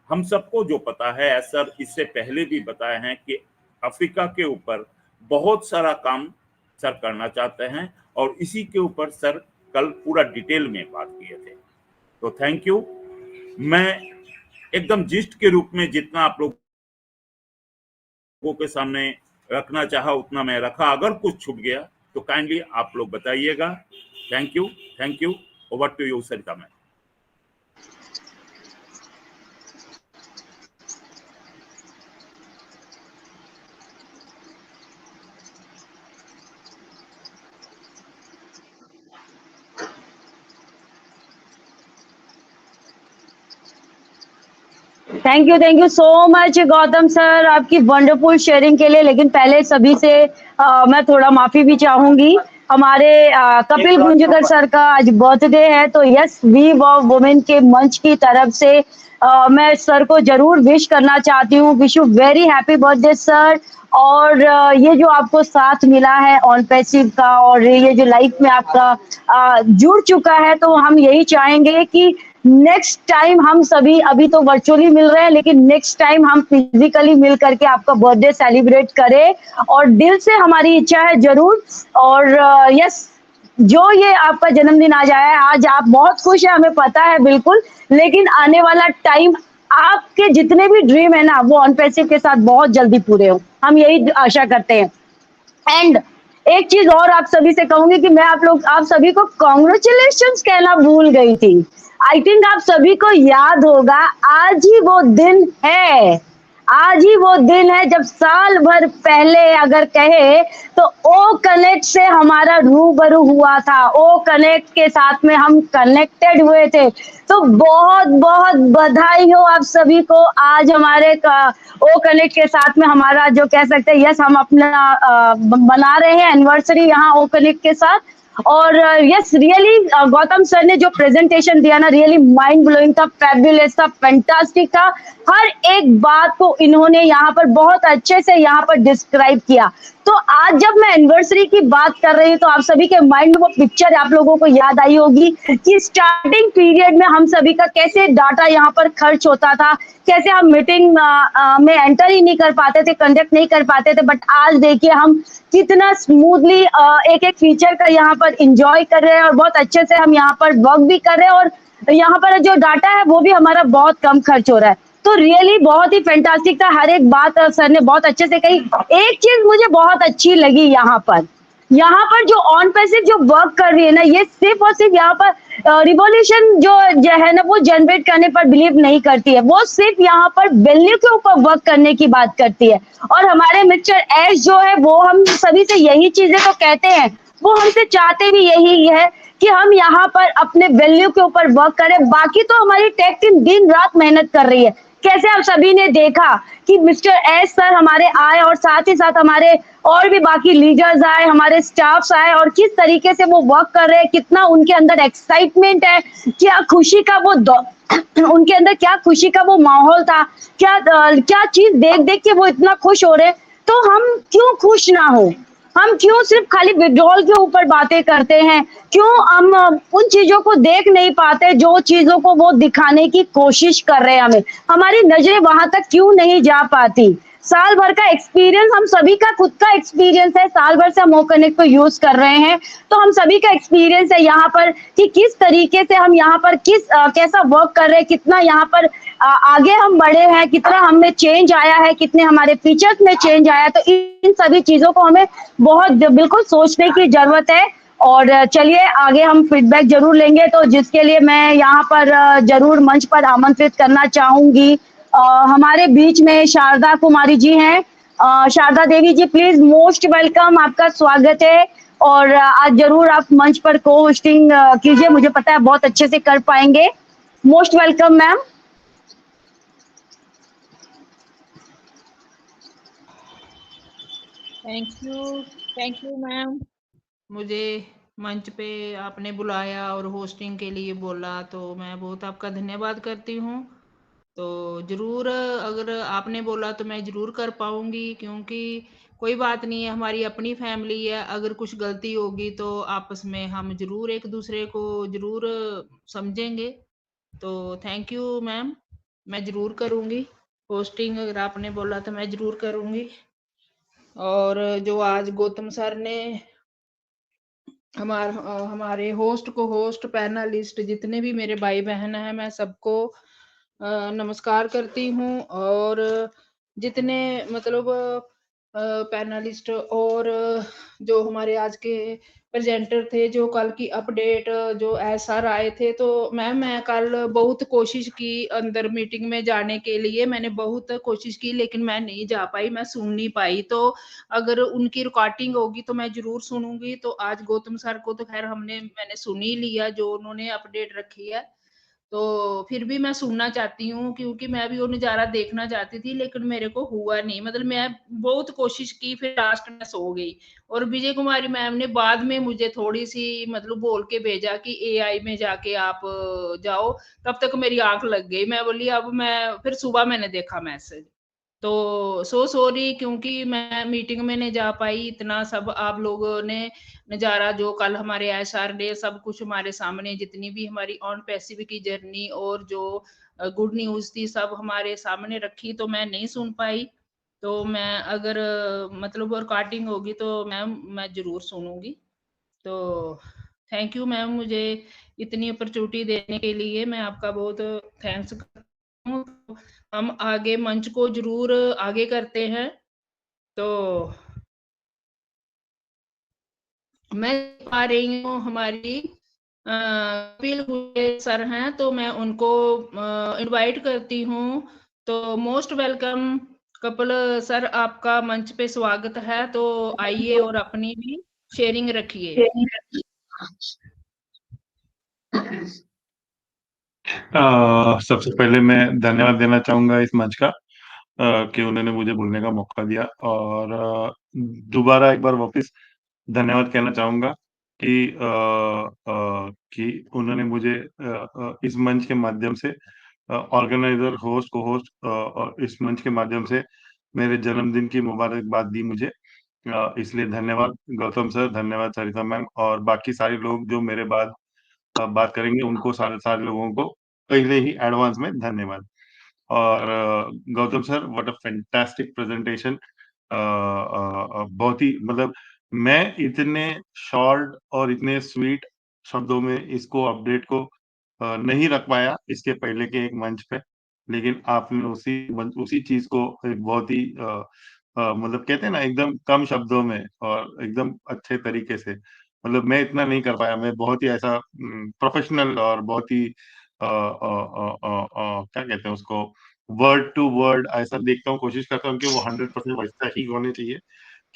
हम सबको जो पता है, सर इससे पहले भी बताए हैं कि अफ्रीका के ऊपर बहुत सारा काम सर करना चाहते हैं और इसी के ऊपर सर कल पूरा डिटेल में बात किए थे। तो थैंक यू। मैं एकदम जिस्ट के रूप में जितना आप लोगों के सामने रखना चाहा उतना मैं रखा। अगर कुछ छूट गया तो काइंडली आप लोग बताइएगा। Thank you. Over to you Sarita ma'am. Thank you so much Gautam sir आपकी वंडरफुल शेयरिंग के लिए। लेकिन पहले सभी से मैं थोड़ा माफी भी चाहूंगी। हमारे कपिल गुंजकर सर का आज बर्थडे है, तो यस वी वुमेन के मंच की तरफ से मैं सर को जरूर विश करना चाहती हूँ। Wish you very happy birthday sir. और ये जो आपको साथ मिला है ऑन पैसिव का और ये जो लाइफ में आपका जुड़ चुका है, तो हम यही चाहेंगे कि नेक्स्ट टाइम हम सभी अभी तो वर्चुअली मिल रहे हैं, लेकिन नेक्स्ट टाइम हम फिजिकली मिल करके आपका बर्थडे सेलिब्रेट करें। और दिल से हमारी इच्छा है जरूर। और यस, जो ये आपका जन्मदिन आज आया है, आज आप बहुत खुश हैं हमें पता है बिल्कुल। लेकिन आने वाला टाइम आपके जितने भी ड्रीम है ना, वो ऑन पैसिव के साथ बहुत जल्दी पूरे हो, हम यही आशा करते हैं। एंड एक चीज और आप सभी से कहूंगी कि मैं आप सभी को कॉन्ग्रेचुलेशंस कहना भूल गई थी। आई थिंक आप सभी को याद होगा, आज ही वो दिन है। आज ही वो दिन है जब साल भर पहले अगर कहे तो ओ कनेक्ट से हमारा रूबरू हुआ था। ओ कनेक्ट के साथ में हम कनेक्टेड हुए थे। तो बहुत बहुत बधाई हो आप सभी को। आज हमारे ओ कनेक्ट के साथ में हमारा जो कह सकते हैं, यस हम अपना बना रहे हैं एनिवर्सरी यहाँ ओ कनेक्ट के साथ। और यस रियली गौतम सर ने जो प्रेजेंटेशन दिया ना, रियली माइंड ब्लोइंग था, फैबुलस था, फैंटास्टिक था। हर एक बात को इन्होंने यहाँ पर बहुत अच्छे से यहाँ पर डिस्क्राइब किया। तो आज जब मैं एनिवर्सरी की बात कर रही हूँ, तो आप सभी के माइंड में वो पिक्चर आप लोगों को याद आई होगी कि स्टार्टिंग पीरियड में हम सभी का कैसे डाटा यहाँ पर खर्च होता था, कैसे हम मीटिंग में एंटर ही नहीं कर पाते थे, कंडक्ट नहीं कर पाते थे। बट आज देखिए हम कितना स्मूथली एक एक फीचर का यहाँ पर इंजॉय कर रहे हैं और बहुत अच्छे से हम यहाँ पर वर्क भी कर रहे हैं। और यहाँ पर जो डाटा है वो भी हमारा बहुत कम खर्च हो रहा है। तो रियली बहुत ही फैंटास्टिक था। हर एक बात सर ने बहुत अच्छे से कही। एक चीज मुझे बहुत अच्छी लगी यहाँ पर जो ऑन पैसिव जो वर्क कर रही है ना, ये सिर्फ और सिर्फ यहाँ पर रिवॉल्यूशन जो है ना, वो जनरेट करने पर बिलीव नहीं करती है। वो सिर्फ यहाँ पर वैल्यू के ऊपर वर्क करने की बात करती है। और हमारे मिस्टर एस जो है, वो हम सभी से यही चीजें तो कहते हैं, वो हमसे चाहते भी यही है कि हम यहाँ पर अपने वैल्यू के ऊपर वर्क करें। बाकी तो हमारी टेक टीम दिन रात मेहनत कर रही है। कैसे आप सभी ने देखा कि मिस्टर एस सर हमारे आए और साथ ही साथ हमारे और भी बाकी लीडर्स आए, हमारे स्टाफ्स आए, और किस तरीके से वो वर्क कर रहे हैं, कितना उनके अंदर एक्साइटमेंट है, क्या खुशी का वो उनके अंदर क्या खुशी का वो माहौल था, क्या चीज देख देख के वो इतना खुश हो रहे। तो हम क्यों खुश ना हो? हम क्यों सिर्फ खाली विड्रॉल के ऊपर बातें करते हैं? क्यों हम उन चीजों को देख नहीं पाते जो चीजों को वो दिखाने की कोशिश कर रहे हैं? हमारी नजरें वहां तक क्यों नहीं जा पाती? साल भर का एक्सपीरियंस, हम सभी का खुद का एक्सपीरियंस है। साल भर से हम ओ कनेक्ट को यूज कर रहे हैं, तो हम सभी का एक्सपीरियंस है यहाँ पर कि किस तरीके से हम यहाँ पर कैसा वर्क कर रहे हैं, कितना यहाँ पर आगे हम बढ़े हैं, कितना हमें चेंज आया है, कितने हमारे फीचर्स में चेंज आया है। तो इन सभी चीजों को हमें बहुत बिल्कुल सोचने की जरूरत है। और चलिए आगे हम फीडबैक जरूर लेंगे, तो जिसके लिए मैं यहाँ पर जरूर मंच पर आमंत्रित करना चाहूंगी। हमारे बीच में शारदा कुमारी जी हैं। शारदा देवी जी, प्लीज मोस्ट वेलकम, आपका स्वागत है। और आज जरूर आप मंच पर को होस्टिंग कीजिए, मुझे पता है बहुत अच्छे से कर पाएंगे। Most welcome ma'am. Thank you ma'am. मुझे मंच पे आपने बुलाया और होस्टिंग के लिए बोला, तो मैं बहुत आपका धन्यवाद करती हूँ। तो ज़रूर अगर आपने बोला तो मैं ज़रूर कर पाऊँगी, क्योंकि कोई बात नहीं है, हमारी अपनी फैमिली है। अगर कुछ गलती होगी तो आपस में हम ज़रूर एक दूसरे को ज़रूर समझेंगे। तो थैंक यू मैम, मैं ज़रूर करूँगी होस्टिंग। अगर आपने बोला तो मैं ज़रूर करूँगी। और जो आज गौतम सर ने हमारे होस्ट पैनलिस्ट जितने भी मेरे भाई बहन हैं, मैं सबको नमस्कार करती हूँ। और जितने मतलब पैनलिस्ट और जो हमारे आज के प्रेजेंटर थे, जो कल की अपडेट जो एसआर आए थे, तो मैं कल बहुत कोशिश की अंदर मीटिंग में जाने के लिए, मैंने बहुत कोशिश की लेकिन मैं नहीं जा पाई, मैं सुन नहीं पाई। तो अगर उनकी रिकॉर्डिंग होगी तो मैं जरूर सुनूंगी। तो आज गौतम सर को तो खैर मैंने सुन ही लिया जो उन्होंने अपडेट रखी है, तो फिर भी मैं सुनना चाहती हूँ क्योंकि मैं भी वो नज़ारा देखना चाहती थी लेकिन मेरे को हुआ नहीं। मतलब मैं बहुत कोशिश की, फिर लास्ट में सो गई। और विजय कुमारी मैम ने बाद में मुझे थोड़ी सी मतलब बोल के भेजा कि एआई में जाके आप जाओ, तब तक मेरी आंख लग गई। मैं बोली अब मैं फिर सुबह मैंने देखा मैसेज, तो सो सॉरी क्योंकि मैं मीटिंग में नहीं जा पाई। इतना सब आप लोगों ने नज़ारा जो कल हमारे एसआर डे सब कुछ हमारे सामने, जितनी भी हमारी ऑन पैसिफिक की जर्नी और जो गुड न्यूज़ थी सब हमारे सामने रखी, तो मैं नहीं सुन पाई। तो मैं अगर मतलब रिकॉर्डिंग होगी तो मैम मैं ज़रूर सुनूँगी। तो थैंक यू मैम, मुझे इतनी अपॉर्चुनिटी देने के लिए मैं आपका बहुत थैंक्स करती हूँ। हम आगे मंच को ज़रूर आगे करते हैं। तो मैं पा रही हूँ हमारी कपिल गुर्जर सर हैं, तो मैं उनको इनवाइट करती हूँ। तो मोस्ट वेलकम कपिल सर, आपका मंच पे स्वागत है। तो आइए और अपनी भी शेयरिंग रखिए। सबसे पहले मैं धन्यवाद देना चाहूंगा इस मंच का कि उन्होंने मुझे बोलने का मौका दिया, और दोबारा एक बार वापस धन्यवाद कहना चाहूंगा कि उन्होंने मुझे इस मंच के माध्यम से ऑर्गेनाइजर, होस्ट, को होस्ट, और इस मंच के माध्यम से मेरे जन्मदिन की मुबारकबाद दी मुझे। इसलिए धन्यवाद गौतम सर, धन्यवाद सरिता मैम, और बाकी सारे लोग जो मेरे बाद बात करेंगे उनको, सारे सारे लोगों को पहले ही एडवांस में धन्यवाद। और Gautam sir, what a fantastic presentation. बहुत ही मतलब मैं इतने शॉर्ट और इतने स्वीट शब्दों में इसको अपडेट को नहीं रख पाया इसके पहले के एक मंच पे, लेकिन आपने उसी चीज को एक बहुत ही मतलब कहते हैं ना, एकदम कम शब्दों में और एकदम अच्छे तरीके से, मतलब मैं इतना नहीं कर पाया। मैं बहुत ही ऐसा प्रोफेशनल और बहुत ही क्या कहते हैं उसको, वर्ड टू वर्ड ऐसा देखता हूँ, कोशिश करता हूँ कि वो 100% वैसा ही होने चाहिए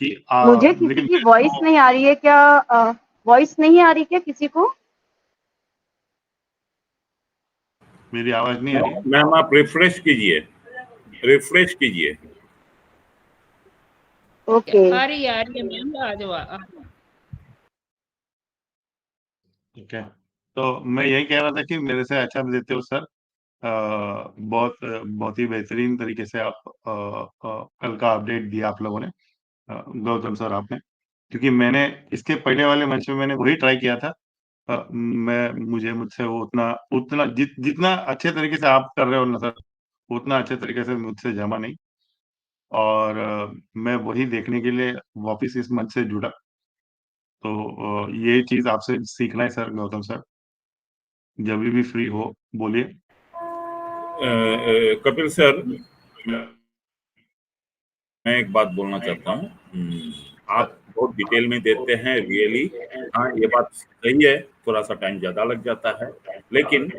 कि मुझे किसी लेकिन की वॉइस नहीं आ रही है क्या? वॉइस नहीं आ रही क्या किसी को? मेरी आवाज नहीं आ रही है? मैम आप रिफ्रेश कीजिए, रिफ्रेश कीजिए। ओके। आ रही है मैम, आ जाओ। ठीक है, तो मैं यही कह रहा था कि मेरे से अच्छा देते हो सर। बहुत ही बेहतरीन तरीके से आप कल का अपडेट दिया आप लोगों ने, गौतम सर आपने, क्योंकि मैंने इसके पहले वाले मंच में मैंने वही ट्राई किया था। मुझसे वो उतना उतना जितना अच्छे तरीके से आप कर रहे हो ना सर, उतना अच्छे तरीके से मुझसे जमा नहीं। और मैं वही देखने के लिए वापस इस मंच से जुड़ा। तो ये चीज आपसे सीखना है सर, गौतम सर, जब भी फ्री हो बोलिए। कपिल सर, मैं एक बात बोलना चाहता हूँ। आप बहुत डिटेल में देते हैं रियली। हाँ, ये बात सही है, थोड़ा सा टाइम ज्यादा लग जाता है, लेकिन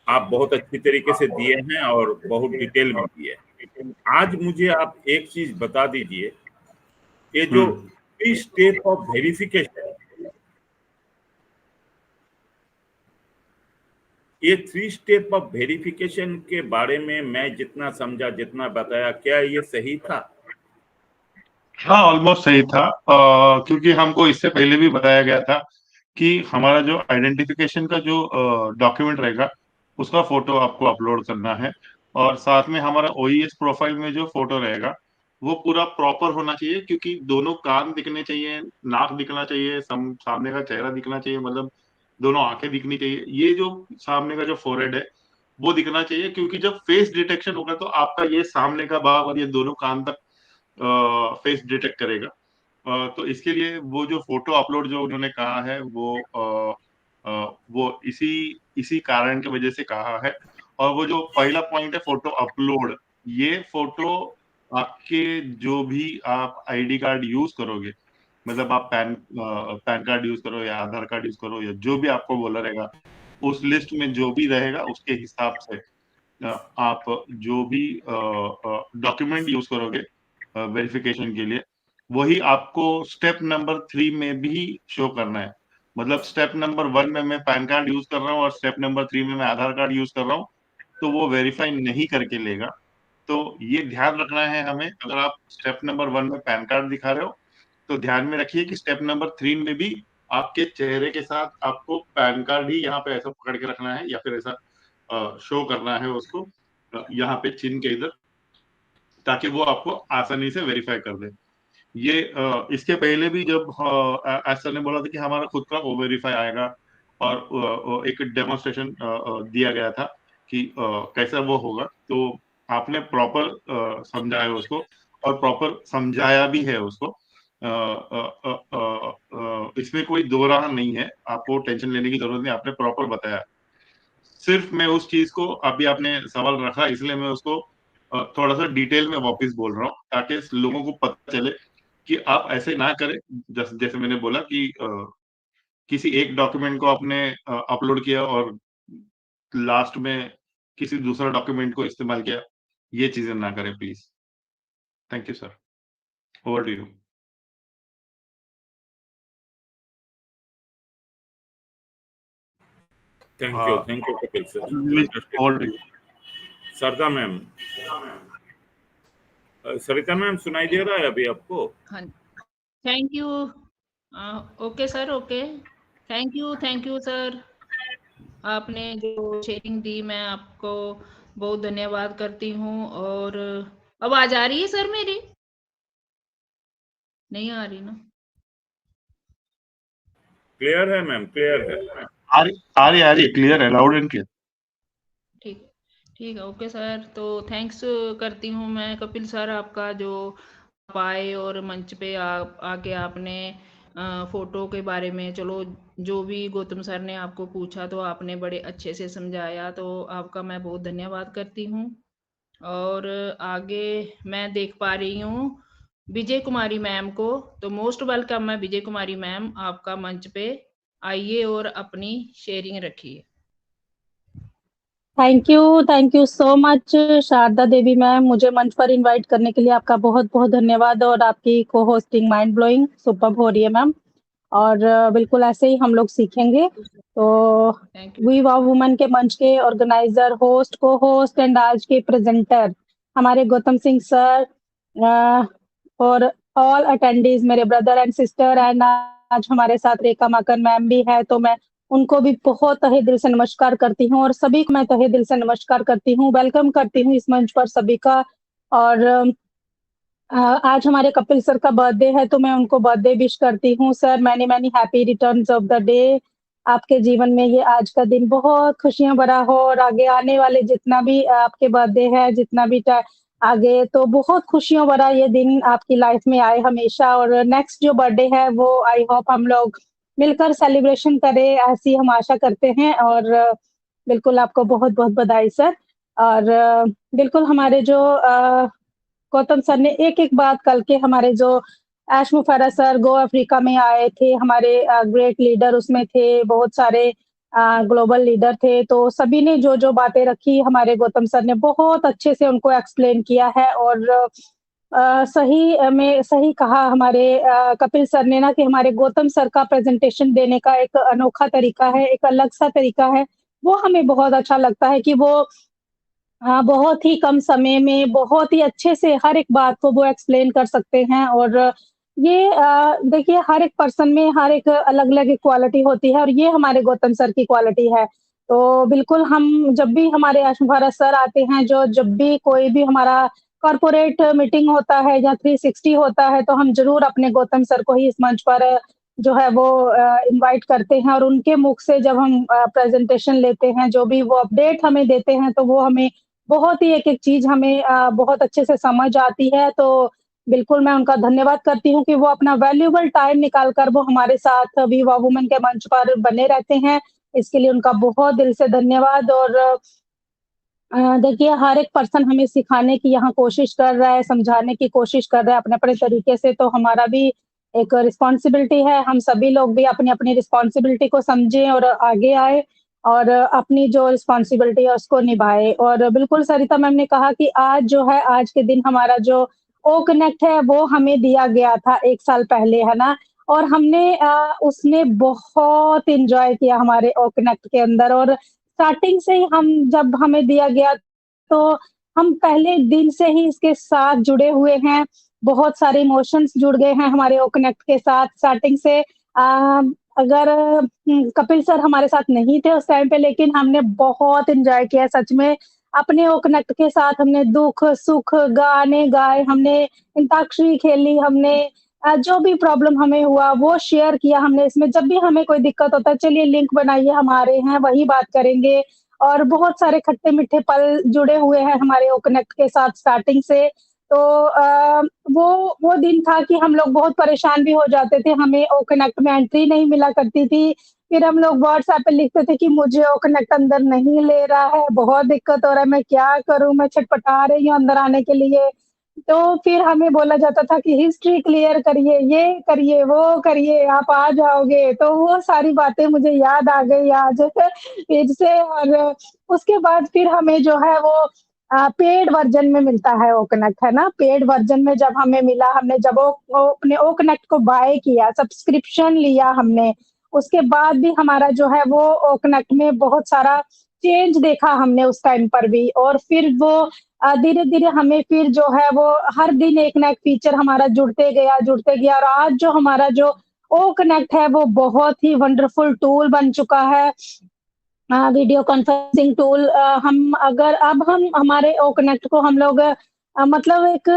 आप बहुत अच्छी तरीके से दिए हैं और बहुत डिटेल में दिए हैं। आज मुझे आप एक चीज बता दीजिए, ये जो 3 स्टेप ऑफ वेरिफिकेशन, ये 3 स्टेप ऑफ वेरिफिकेशन के बारे में मैं जितना समझा, जितना बताया, क्या ये सही था? हाँ, ऑलमोस्ट सही था, क्योंकि हमको इससे पहले भी बताया गया था कि हमारा जो आइडेंटिफिकेशन का जो डॉक्यूमेंट रहेगा उसका फोटो आपको अपलोड करना है, और साथ में हमारा ओईएस प्रोफाइल में जो फोटो रहेगा वो पूरा प्रॉपर होना चाहिए, क्योंकि दोनों कान दिखने चाहिए, नाक दिखना चाहिए, सामने का चेहरा दिखना चाहिए, मतलब दोनों आंखें दिखनी चाहिए, ये जो सामने का जो फोरहेड है वो दिखना चाहिए, क्योंकि जब फेस डिटेक्शन होगा तो आपका ये सामने का भाग और ये दोनों कान तक फेस डिटेक्ट करेगा। तो इसके लिए वो जो फोटो अपलोड जो उन्होंने कहा है वो इसी कारण की वजह से कहा है। और वो जो पहला पॉइंट है फोटो अपलोड, ये फोटो आपके जो भी आप आईडी कार्ड यूज करोगे, मतलब आप पैन कार्ड यूज करो या आधार कार्ड यूज करो या जो भी आपको बोला रहेगा, उस लिस्ट में जो भी रहेगा उसके हिसाब से आप जो भी डॉक्यूमेंट यूज करोगे वेरिफिकेशन के लिए, वही आपको स्टेप नंबर 3 में भी शो करना है। मतलब स्टेप नंबर 1 में मैं पैन कार्ड यूज कर रहा हूँ और स्टेप नंबर 3 में मैं आधार कार्ड यूज कर रहा हूँ, तो वो वेरीफाई नहीं करके लेगा। तो ये ध्यान रखना है हमें। अगर आप स्टेप नंबर 1 में पैन कार्ड दिखा रहे हो तो ध्यान में रखिए कि स्टेप नंबर 3 में भी आपके चेहरे के साथ आपको पैन कार्ड ही यहाँ पे ऐसा पकड़ के रखना है या फिर ऐसा शो करना है उसको यहाँ पे चिन्ह के इधर, ताकि वो आपको आसानी से वेरीफाई कर दे। ये इसके पहले भी जब सर ने बोला था कि हमारा खुद का वेरीफाई आएगा और एक डेमोन्स्ट्रेशन दिया गया था कि कैसा वो होगा, तो आपने प्रॉपर समझाया उसको और प्रॉपर समझाया भी है उसको। इसमें कोई दो राह नहीं है, आपको टेंशन लेने की जरूरत नहीं, आपने प्रॉपर बताया। सिर्फ मैं उस चीज को, अभी आपने सवाल रखा इसलिए मैं उसको थोड़ा सा डिटेल में वापस बोल रहा हूँ, ताकि लोगों को पता चले कि आप ऐसे ना करें। जैसे मैंने बोला कि किसी एक डॉक्यूमेंट को आपने अपलोड किया और लास्ट में किसी दूसरा डॉक्यूमेंट को इस्तेमाल किया, ये चीजें ना करें please. Thank you sir, over to you. Thank you Kapil sir. Over to you. Sarda ma'am, Sarita ma'am सुनाई दे रहा है अभी आपको? हाँ, thank you. Okay sir, okay, thank you sir. आपने जो शेयरिंग दी, मैं आपको बहुत धन्यवाद करती हूँ। और आवाज आ रही है सर मेरी? नहीं आ रही ना? क्लियर है मैम, क्लियर है। आ रही क्लियर है, लाउड एंड क्लियर। ठीक ठीक है, ओके सर। तो थैंक्स करती हूँ मैं कपिल सर आपका, जो आप आए और मंच पे आके आपने फोटो के बारे में, चलो जो भी गौतम सर ने आपको पूछा तो आपने बड़े अच्छे से समझाया, तो आपका मैं बहुत धन्यवाद करती हूँ। और आगे मैं देख पा रही हूँ विजय कुमारी मैम को, तो मोस्ट वेलकम है विजय कुमारी मैम, आपका मंच पे आइए और अपनी शेयरिंग रखिए। Thank you so much Sharda Devi ma'am, मुझे मंच पर इनवाइट करने के लिए आपका बहुत बहुत धन्यवाद। और आपकी को होस्टिंग माइंड ब्लोइंग सुपर हो रही है मैम, और बिल्कुल ऐसे ही हम लोग सीखेंगे। तो वी वाव वुमन के मंच के ऑर्गेनाइजर, होस्ट, को होस्ट एंड आज के प्रेजेंटर हमारे गौतम सिंह सर और ऑल अटेंडीज, मेरे ब्रदर एंड सिस्टर, एंड आज हमारे साथ रेखा माकन मैम भी है, तो मैं उनको भी बहुत तहे दिल से नमस्कार करती हूँ और सभी को मैं तहे दिल से नमस्कार करती हूँ, वेलकम करती हूँ इस मंच पर सभी का। और आज हमारे कपिल सर का बर्थडे है, तो मैं उनको बर्थडे विश करती हूँ। Sir many many happy returns of the day. आपके जीवन में ये आज का दिन बहुत खुशियां भरा हो, और आगे आने वाले जितना भी आपके बर्थडे है, जितना भी आगे, तो बहुत खुशियों भरा ये दिन आपकी लाइफ में आए हमेशा। और नेक्स्ट जो बर्थडे है वो आई होप हम लोग मिलकर सेलिब्रेशन करें, ऐसी हम आशा करते हैं। और बिल्कुल आपको बहुत बहुत बधाई सर। और बिल्कुल हमारे जो गौतम सर ने एक एक बात कल के, हमारे जो ऐश मुफर्रह सर गो अफ्रीका में आए थे, हमारे ग्रेट लीडर उसमें थे, बहुत सारे ग्लोबल लीडर थे, तो सभी ने जो जो बातें रखी, हमारे गौतम सर ने बहुत अच्छे से उनको एक्सप्लेन किया है। और सही कहा हमारे कपिल सर ने ना, कि हमारे गौतम सर का प्रेजेंटेशन देने का एक अनोखा तरीका है, एक अलग सा तरीका है, वो हमें बहुत अच्छा लगता है कि वो बहुत ही कम समय में बहुत ही अच्छे से हर एक बात को वो एक्सप्लेन कर सकते हैं। और ये देखिए, हर एक पर्सन में हर एक अलग-अलग क्वालिटी होती है, और ये हमारे गौतम सर की क्वालिटी है। तो बिल्कुल हम जब भी हमारे यश मुफर्रह सर आते हैं, जब भी कोई भी हमारा कॉर्पोरेट मीटिंग होता है या 360 होता है, तो हम ज़रूर अपने गौतम सर को ही इस मंच पर जो है वो इनवाइट करते हैं। और उनके मुख से जब हम प्रेजेंटेशन लेते हैं, जो भी वो अपडेट हमें देते हैं, तो वो हमें बहुत ही एक-एक चीज़ हमें बहुत अच्छे से समझ आती है। तो बिल्कुल मैं उनका धन्यवाद करती हूँ कि वो अपना वैल्यूएबल टाइम निकाल कर वो हमारे साथ विवा वुमेन के मंच पर बने रहते हैं। इसके लिए उनका बहुत दिल से धन्यवाद। और देखिए हर एक पर्सन हमें सिखाने की यहाँ कोशिश कर रहा है, समझाने की कोशिश कर रहा है अपने-अपने तरीके से, तो हमारा भी एक रिस्पॉन्सिबिलिटी है, हम सभी लोग भी अपनी-अपनी रिस्पॉन्सिबिलिटी को समझें और आगे आएँ और अपनी जो रिस्पॉन्सिबिलिटी है उसको निभाएँ। और बिल्कुल सरिता मैम ने कहा कि आज जो है, आज के दिन हमारा जो ओ कनेक्ट है वो हमें दिया गया था 1 साल पहले, है ना? और हमने उसमें बहुत एन्जॉय किया हमारे ओ कनेक्ट के अंदर। और स्टार्टिंग से ही हम जब हमें दिया गया तो हम पहले दिन से ही इसके साथ जुड़े हुए हैं। बहुत सारे इमोशंस जुड़ गए हैं हमारे ओ कनेक्ट के साथ स्टार्टिंग से। अगर कपिल सर हमारे साथ नहीं थे उस टाइम पे, लेकिन हमने बहुत एन्जॉय किया सच में। अपने ओ कनेक्ट के साथ हमने दुःख-सुख गाने गाए, हमने अंताक्षरी खेली, हमने जो भी प्रॉब्लम हमें हुआ वो शेयर किया हमने इसमें। जब भी हमें कोई दिक्कत होता है, चलिए लिंक बनाइए हमारे हैं, वही बात करेंगे। और बहुत सारे खट्टे-मीठे पल जुड़े हुए हैं हमारे ओ कनेक्ट के साथ स्टार्टिंग से। तो वो दिन था कि हम लोग बहुत परेशान भी हो जाते थे, हमें ओ कनेक्ट में एंट्री नहीं मिला करती थी। फिर हम लोग व्हाट्सएप पे लिखते थे कि मुझे ओ कनेक्ट अंदर नहीं ले रहा है, बहुत दिक्कत हो रहा है, मैं क्या करूँ? मैं छटपटा रही हूँ अंदर आने के लिए। तो फिर हमें बोला जाता था कि हिस्ट्री क्लियर करिए, ये करिए, वो करिए, आप आ जाओगे। तो वो सारी बातें मुझे याद आ गई आज फिर से। और उसके बाद फिर हमें जो है वो पेड वर्ज़न में मिलता है ओ कनेक्ट, है ना? पेड वर्ज़न में जब हमें मिला, हमने जब वो अपने ओ कनेक्ट को बाय किया, सब्सक्रिप्शन लिया हमने, उसके बाद भी हमारा जो है वो ओ कनेक्ट में बहुत सारा चेंज देखा हमने उस टाइम पर भी। और फिर वो धीरे-धीरे हमें फिर जो है वो हर दिन एक ना एक फीचर हमारा जुड़ते गया। और आज जो हमारा जो ओ कनेक्ट है वो बहुत ही वंडरफुल टूल बन चुका है। Video conferencing tool. हम अगर अब हम हमारे ओ कनेक्ट को हम लोग मतलब एक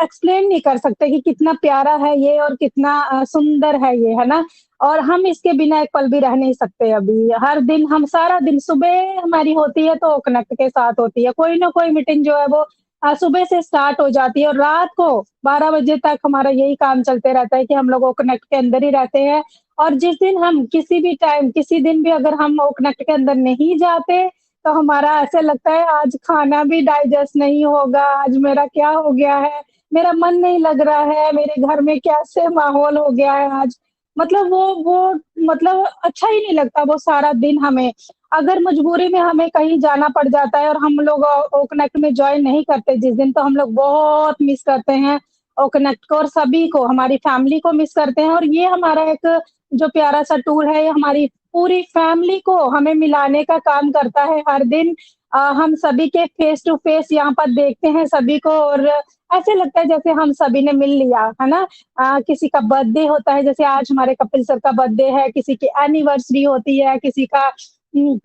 एक्सप्लेन नहीं कर सकते कि कितना प्यारा है ये और कितना सुंदर है ये, है ना? और हम इसके बिना एक पल भी रह नहीं सकते अभी। हर दिन हम सारा दिन सुबह हमारी होती है तो ओ कनेक्ट के साथ होती है। कोई ना कोई मीटिंग जो है वो सुबह से स्टार्ट हो जाती है और रात को 12 बजे तक हमारा यही काम चलते रहता है कि हम लोग ओ कनेक्ट के अंदर ही रहते हैं। और जिस दिन हम किसी भी टाइम, किसी दिन भी अगर हम ओ कनेक्ट के अंदर नहीं जाते, तो हमारा ऐसा लगता है आज खाना भी डाइजेस्ट नहीं होगा, आज मेरा क्या हो गया है, मेरा मन नहीं लग रहा है, मेरे घर में कैसे माहौल हो गया है आज। मतलब वो मतलब अच्छा ही नहीं लगता वो सारा दिन हमें। अगर मजबूरी में हमें कहीं जाना पड़ जाता है और हम लोग ओ कनेक्ट में जॉइन नहीं करते जिस दिन, तो हम लोग बहुत मिस करते हैं ओ कनेक्ट को और सभी को, हमारी फैमिली को मिस करते हैं। और ये हमारा एक जो प्यारा-सा टूल है, ये हमारी पूरी फैमिली को हमें मिलाने का काम करता है हर दिन। हम सभी के फेस टू फेस यहाँ पर देखते हैं सभी को और ऐसे लगता है जैसे हम सभी ने मिल लिया, है ना? किसी का बर्थडे होता है, जैसे आज हमारे कपिल सर का बर्थडे है, किसी की एनिवर्सरी होती है, किसी का उम,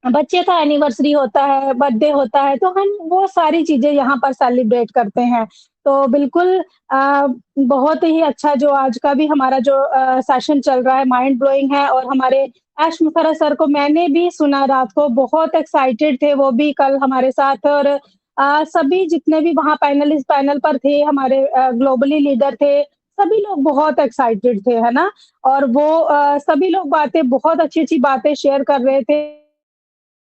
बच्चे का एनिवर्सरी होता है, बर्थडे होता है, तो हम वो सारी चीज़ें यहाँ पर सेलिब्रेट करते हैं। तो बिल्कुल बहुत ही अच्छा जो आज का भी हमारा जो सेशन चल रहा है माइंड ब्लोइंग है। और हमारे ऐश मुखर्रा सर को मैंने भी सुना रात को, बहुत एक्साइटेड थे वो भी कल हमारे साथ। और सभी जितने भी वहाँ पैनलिस्ट पैनल पर थे, हमारे ग्लोबली लीडर थे, सभी लोग बहुत एक्साइटेड थे, है ना? और वो सभी लोग बातें बहुत अच्छी-अच्छी बातें शेयर कर रहे थे।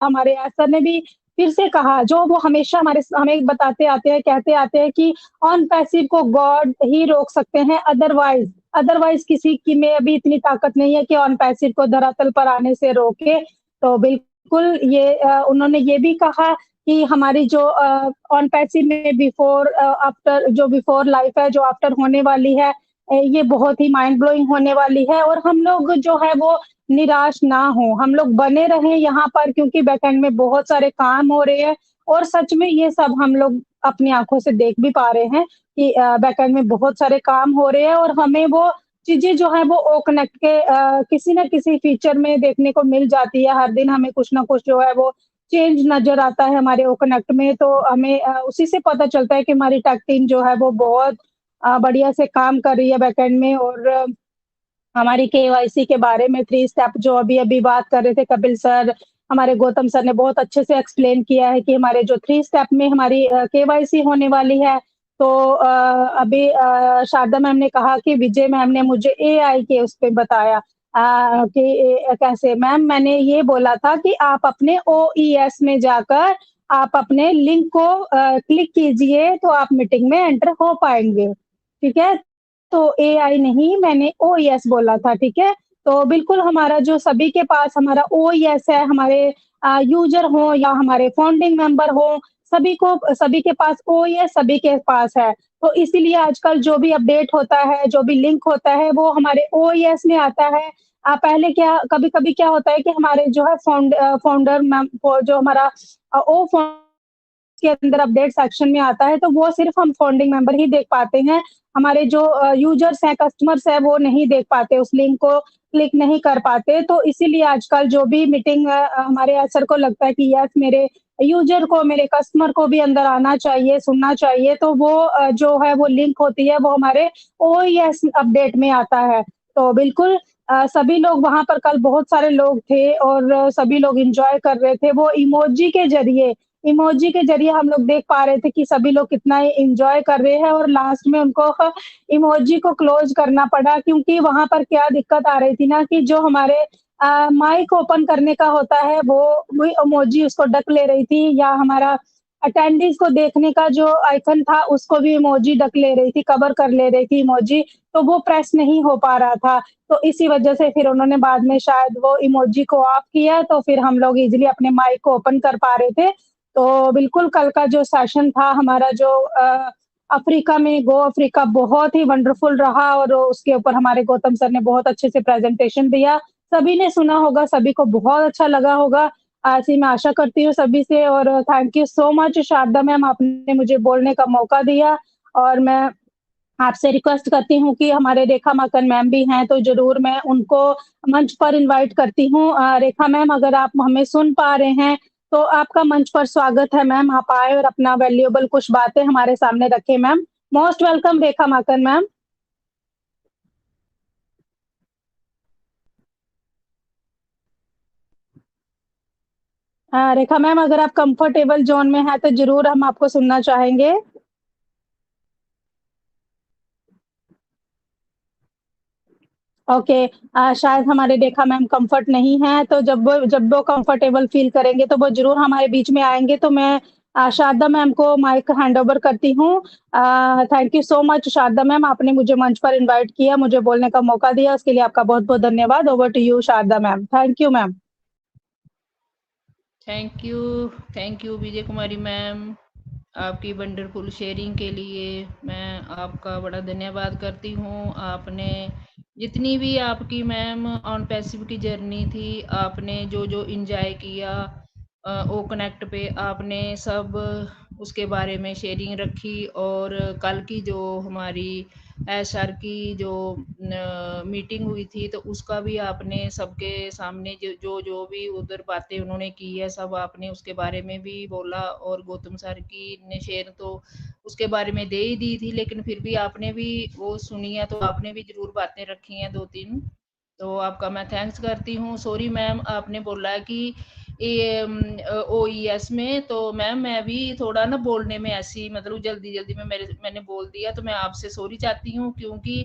हमारे सर ने भी फिर से कहा जो वो हमेशा हमें बताते आते हैं, कहते आते हैं कि ऑन पैसिव को गॉड ही रोक सकते हैं, अदरवाइज़ अदरवाइज़ किसी की में अभी इतनी ताकत नहीं है कि ऑन पैसिव को धरातल पर आने से रोके। तो बिल्कुल ये उन्होंने ये भी कहा कि हमारी जो ऑन पैसिव में बिफोर आफ्टर जो बिफोर लाइफ है, जो आफ्टर होने वाली है, ये बहुत ही माइंड ब्लोइंग होने वाली है। और हम लोग जो है वो निराश ना हों, हम लोग बने रहें यहाँ पर क्योंकि बैकएंड में बहुत सारे काम हो रहे हैं। और सच में ये सब हम लोग अपनी आँखों से देख भी पा रहे हैं कि बैकएंड में बहुत सारे काम हो रहे हैं और हमें वो चीज़ें जो है वो ओ कनेक्ट के किसी न किसी फीचर में देखने को मिल जाती है। हर दिन हमें कुछ न कुछ जो है वो चेंज नज़र आता है हमारे ओ कनेक्ट में। तो हमें उसी से पता चलता है कि हमारी टेक टीम जो है वो बहुत बढ़िया से काम कर रही है बैकएंड में। और हमारी केवाईसी के बारे में 3 स्टेप जो अभी-अभी बात कर रहे थे कपिल सर, हमारे गौतम सर ने बहुत अच्छे से एक्सप्लेन किया है कि हमारे जो 3 स्टेप में हमारी केवाईसी होने वाली है, तो अभी शारदा मैम ने कहा कि विजय मैम ने मुझे एआई के उस पे बताया कि कैसे। मैम मैंने ये बोला था कि आप अपने ओईएस में जाकर आप अपने लिंक को क्लिक कीजिए तो आप मीटिंग में एंटर हो पाएंगे, ठीक है। तो एआई नहीं, मैंने ओईएस बोला था, ठीक है। तो बिल्कुल हमारा जो सभी के पास हमारा ओईएस है, हमारे यूजर हो या हमारे फाउंडिंग मेंबर हो, सभी के पास ओईएस सभी के पास है। तो इसीलिए आजकल जो भी अपडेट होता है, जो भी लिंक होता है, वो हमारे ओईएस में आता है। पहले क्या कभी-कभी क्या होता है कि हमारे जो है फाउंडर मैम वो जो हमारा ओ के अंदर अपडेट सेक्शन में आता है, तो वो सिर्फ हम फाउंडिंग मेंबर ही देख पाते हैं। हमारे जो यूजर्स हैं, कस्टमर्स हैं, वो नहीं देख पाते, उस लिंक को क्लिक नहीं कर पाते। तो इसीलिए आजकल जो भी मीटिंग हमारे सर को लगता है कि यस मेरे यूजर को, मेरे कस्टमर को भी अंदर आना चाहिए, सुनना चाहिए, तो वो जो है वो लिंक होती है, वो हमारे ओईएस अपडेट में आता है। तो बिल्कुल सभी लोग वहाँ पर कल बहुत सारे लोग थे और सभी लोग एन्जॉय कर रहे थे। वो इमोजी के ज़रिए हम लोग देख पा रहे थे कि सभी लोग कितना एन्जॉय कर रहे हैं और लास्ट में उनको इमोजी को क्लोज़ करना पड़ा क्योंकि वहाँ पर क्या दिक्कत आ रही थी ना कि जो हमारे माइक ओपन करने का होता है वो इमोजी उसको ढक ले रही थी या हमारा अटेंडेंस को देखने का जो आइकन था उसको भी इमोजी ढक ले रही थी, कवर कर ले रही थी इमोजी, तो वो प्रेस नहीं हो पा रहा था। तो इसी वजह से फिर उन्होंने बाद में शायद वो इमोजी को ऑफ किया तो फिर हम लोग ईज़िली अपने माइक को ओपन कर पा रहे थे। तो बिल्कुल कल का जो सेशन था हमारा जो अफ्रीका में गो अफ्रीका बहुत ही वंडरफुल रहा और उसके ऊपर हमारे गौतम सर ने बहुत अच्छे से प्रेजेंटेशन दिया। सभी ने सुना होगा, सभी को बहुत अच्छा लगा होगा। ऐसी मैं आशा करती हूँ सभी से और thank you so much Sharda ma'am, आपने मुझे बोलने का मौका दिया और मैं आपसे रिक्वेस्ट करती हूँ कि हमारे रेखा माकन मैम भी हैं, तो ज़रूर मैं उनको मंच पर इनवाइट करती हूँ। रेखा मैम अगर आप हमें सुन पा रहे हैं, तो आपका मंच पर स्वागत है मैम, आप आएँ और अपना वैल्यूएबल कुछ बातें हमारे सामने रखें मैम। मोस्ट वेलकम रेखा माकन मैम। रेखा मैम अगर आप कंफर्टेबल ज़ोन में हैं, तो ज़रूर हम आपको सुनना चाहेंगे। ओके शायद हमारे रेखा मैम कंफर्ट नहीं है, तो जब वो कंफर्टेबल फ़ील करेंगे, तो वो ज़रूर हमारे बीच में आएँगे। तो मैं शारदा मैम को माइक हैंड ओवर करती हूँ। Thank you so much Sharda ma'am, आपने मुझे मंच पर इनवाइट किया, मुझे बोलने का मौका दिया, उसके लिए आपका बहुत-बहुत धन्यवाद। Over to you Sharda ma'am. Thank you ma'am. Thank you Vijay Kumari ma'am, आपकी वंडरफुल शेयरिंग के लिए मैं आपका बड़ा धन्यवाद करती हूँ। आपने जितनी भी आपकी मैम ऑन पैसिव की जर्नी थी, आपने जो जो इंजॉय किया ओ कनेक्ट पे आपने सब उसके बारे में शेयरिंग रखी और कल की जो हमारी एचआर की जो मीटिंग हुई थी तो उसका भी आपने सबके सामने जो भी उधर बातें उन्होंने की है सब आपने उसके बारे में भी बोला और गौतम सर की ने शेयर तो उसके बारे में दे ही दी थी, लेकिन फिर भी आपने भी वो सुनी है तो आपने भी ज़रूर बातें रखी हैं 2-3, तो आपका मैं थैंक्स करती हूँ। सॉरी मैम, आपने बोला कि ओईएस में, तो मैम मैं भी थोड़ा ना बोलने में ऐसी मतलब जल्दी में मैंने बोल दिया, तो मैं आपसे सॉरी चाहती हूँ क्योंकि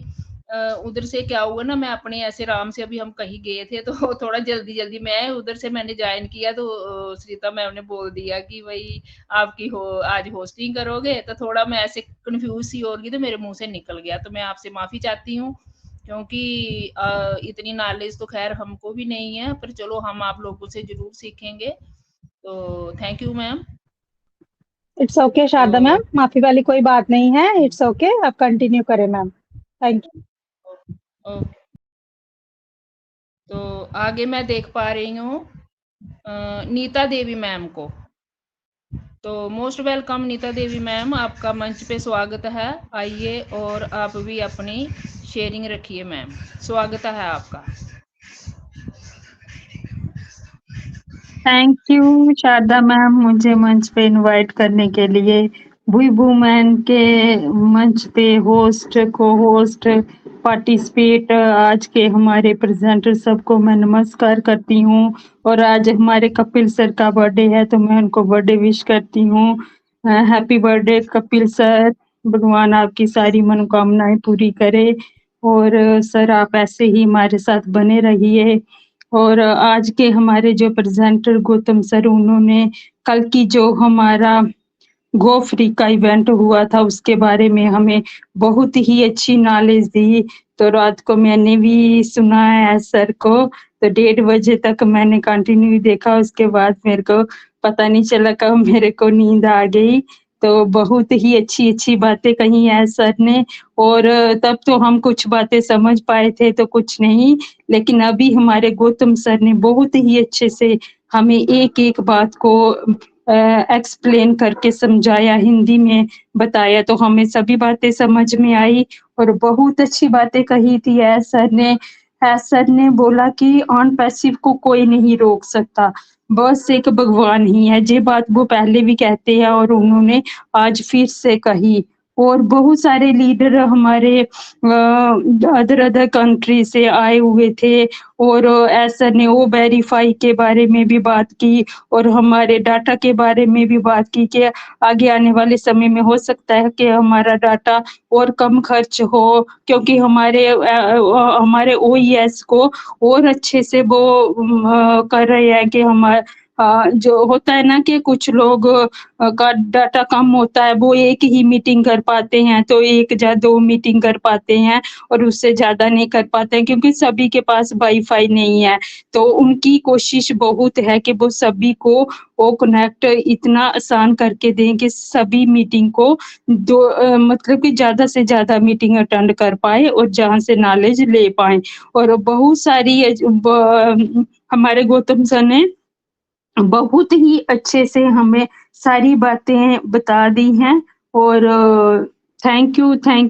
उधर से क्या हुआ ना, मैं अपने ऐसे आराम से अभी हम कहीं गए थे तो थोड़ा जल्दी मैं उधर से मैंने ज्वाइन किया तो श्रीता मैम ने बोल दिया कि भाई आपकी आज होस्टिंग करोगे, तो थोड़ा मैं ऐसे कंफ्यूज सी हो गई तो मेरे मुंह से निकल गया, तो मैं आपसे माफी चाहती हूँ क्योंकि इतनी नॉलेज तो खैर हमको भी नहीं है, पर चलो हम आप लोगों से जरूर सीखेंगे। तो thank you ma'am. It's okay Sharda ma'am, माफ़ी वाली कोई बात नहीं है, इट्स ओके आप कंटिन्यू करें मैम। Thank you. ओके, तो आगे मैं देख पा रही हूँ नीता देवी मैम को, तो most welcome Nita Devi ma'am, आपका मंच पे स्वागत है। आइए और आप भी अपनी शेयरिंग रखिए मैम, स्वागत है आपका। थैंक यू शारदा मैम, मुझे मंच पे इनवाइट करने के लिए। वी वुमेन के मंच पे होस्ट, को होस्ट, पार्टिसिपेट आज के हमारे प्रेजेंटर सबको मैं नमस्कार करती हूँ। और आज हमारे कपिल सर का बर्थडे है तो मैं उनको बर्थडे विश करती हूँ। हैप्पी बर्थडे कपिल सर, भगवान आपकी सारी मनोकामनाएं पूरी करे। और सर आप ऐसे ही हमारे साथ बने रहिए। और आज के हमारे जो प्रेजेंटर गौतम सर, उन्होंने कल की जो हमारा गो फ्री का इवेंट हुआ था उसके बारे में हमें बहुत ही अच्छी नॉलेज दी। तो रात को मैंने भी सुना है सर को, तो 1:30 बजे तक मैंने कंटिन्यू देखा। उसके बाद मेरे को पता नहीं चला कब मेरे को नींद आ गई। तो बहुत ही अच्छी अच्छी बातें कही है सर ने। और तब तो हम कुछ बातें समझ पाए थे तो कुछ नहीं, लेकिन अभी हमारे गौतम सर ने बहुत ही अच्छे से हमें एक एक बात को एक्सप्लेन करके समझाया, हिंदी में बताया, तो हमें सभी बातें समझ में आई। और बहुत अच्छी बातें कही थी सर ने। सर ने बोला कि ऑन पैसिव को कोई नहीं रोक सकता, बस एक भगवान ही है। ये बात वो पहले भी कहते हैं और उन्होंने आज फिर से कही। और बहुत सारे लीडर हमारे अदर अदर कंट्री से आए हुए थे, और सर ने वो वेरीफाई के बारे में भी बात की और हमारे डाटा के बारे में भी बात की कि आगे आने वाले समय में हो सकता है कि हमारा डाटा और कम खर्च हो, क्योंकि हमारे ओईएस को और अच्छे से वो कर रहे हैं कि हमारा जो होता है ना कि कुछ लोग का डाटा कम होता है, वो एक ही मीटिंग कर पाते हैं, तो 1 या 2 मीटिंग कर पाते हैं और उससे ज़्यादा नहीं कर पाते हैं, क्योंकि सभी के पास वाईफाई नहीं है। तो उनकी कोशिश बहुत है कि वो सभी को वो कनेक्ट इतना आसान करके दें कि सभी मीटिंग को मतलब कि ज़्यादा से ज़्यादा मीटिंग अटेंड कर पाए और जहाँ से नॉलेज ले पाएँ। और बहुत सारी हमारे गौतम सर ने बहुत ही अच्छे से हमें सारी बातें बता दी हैं। और थैंक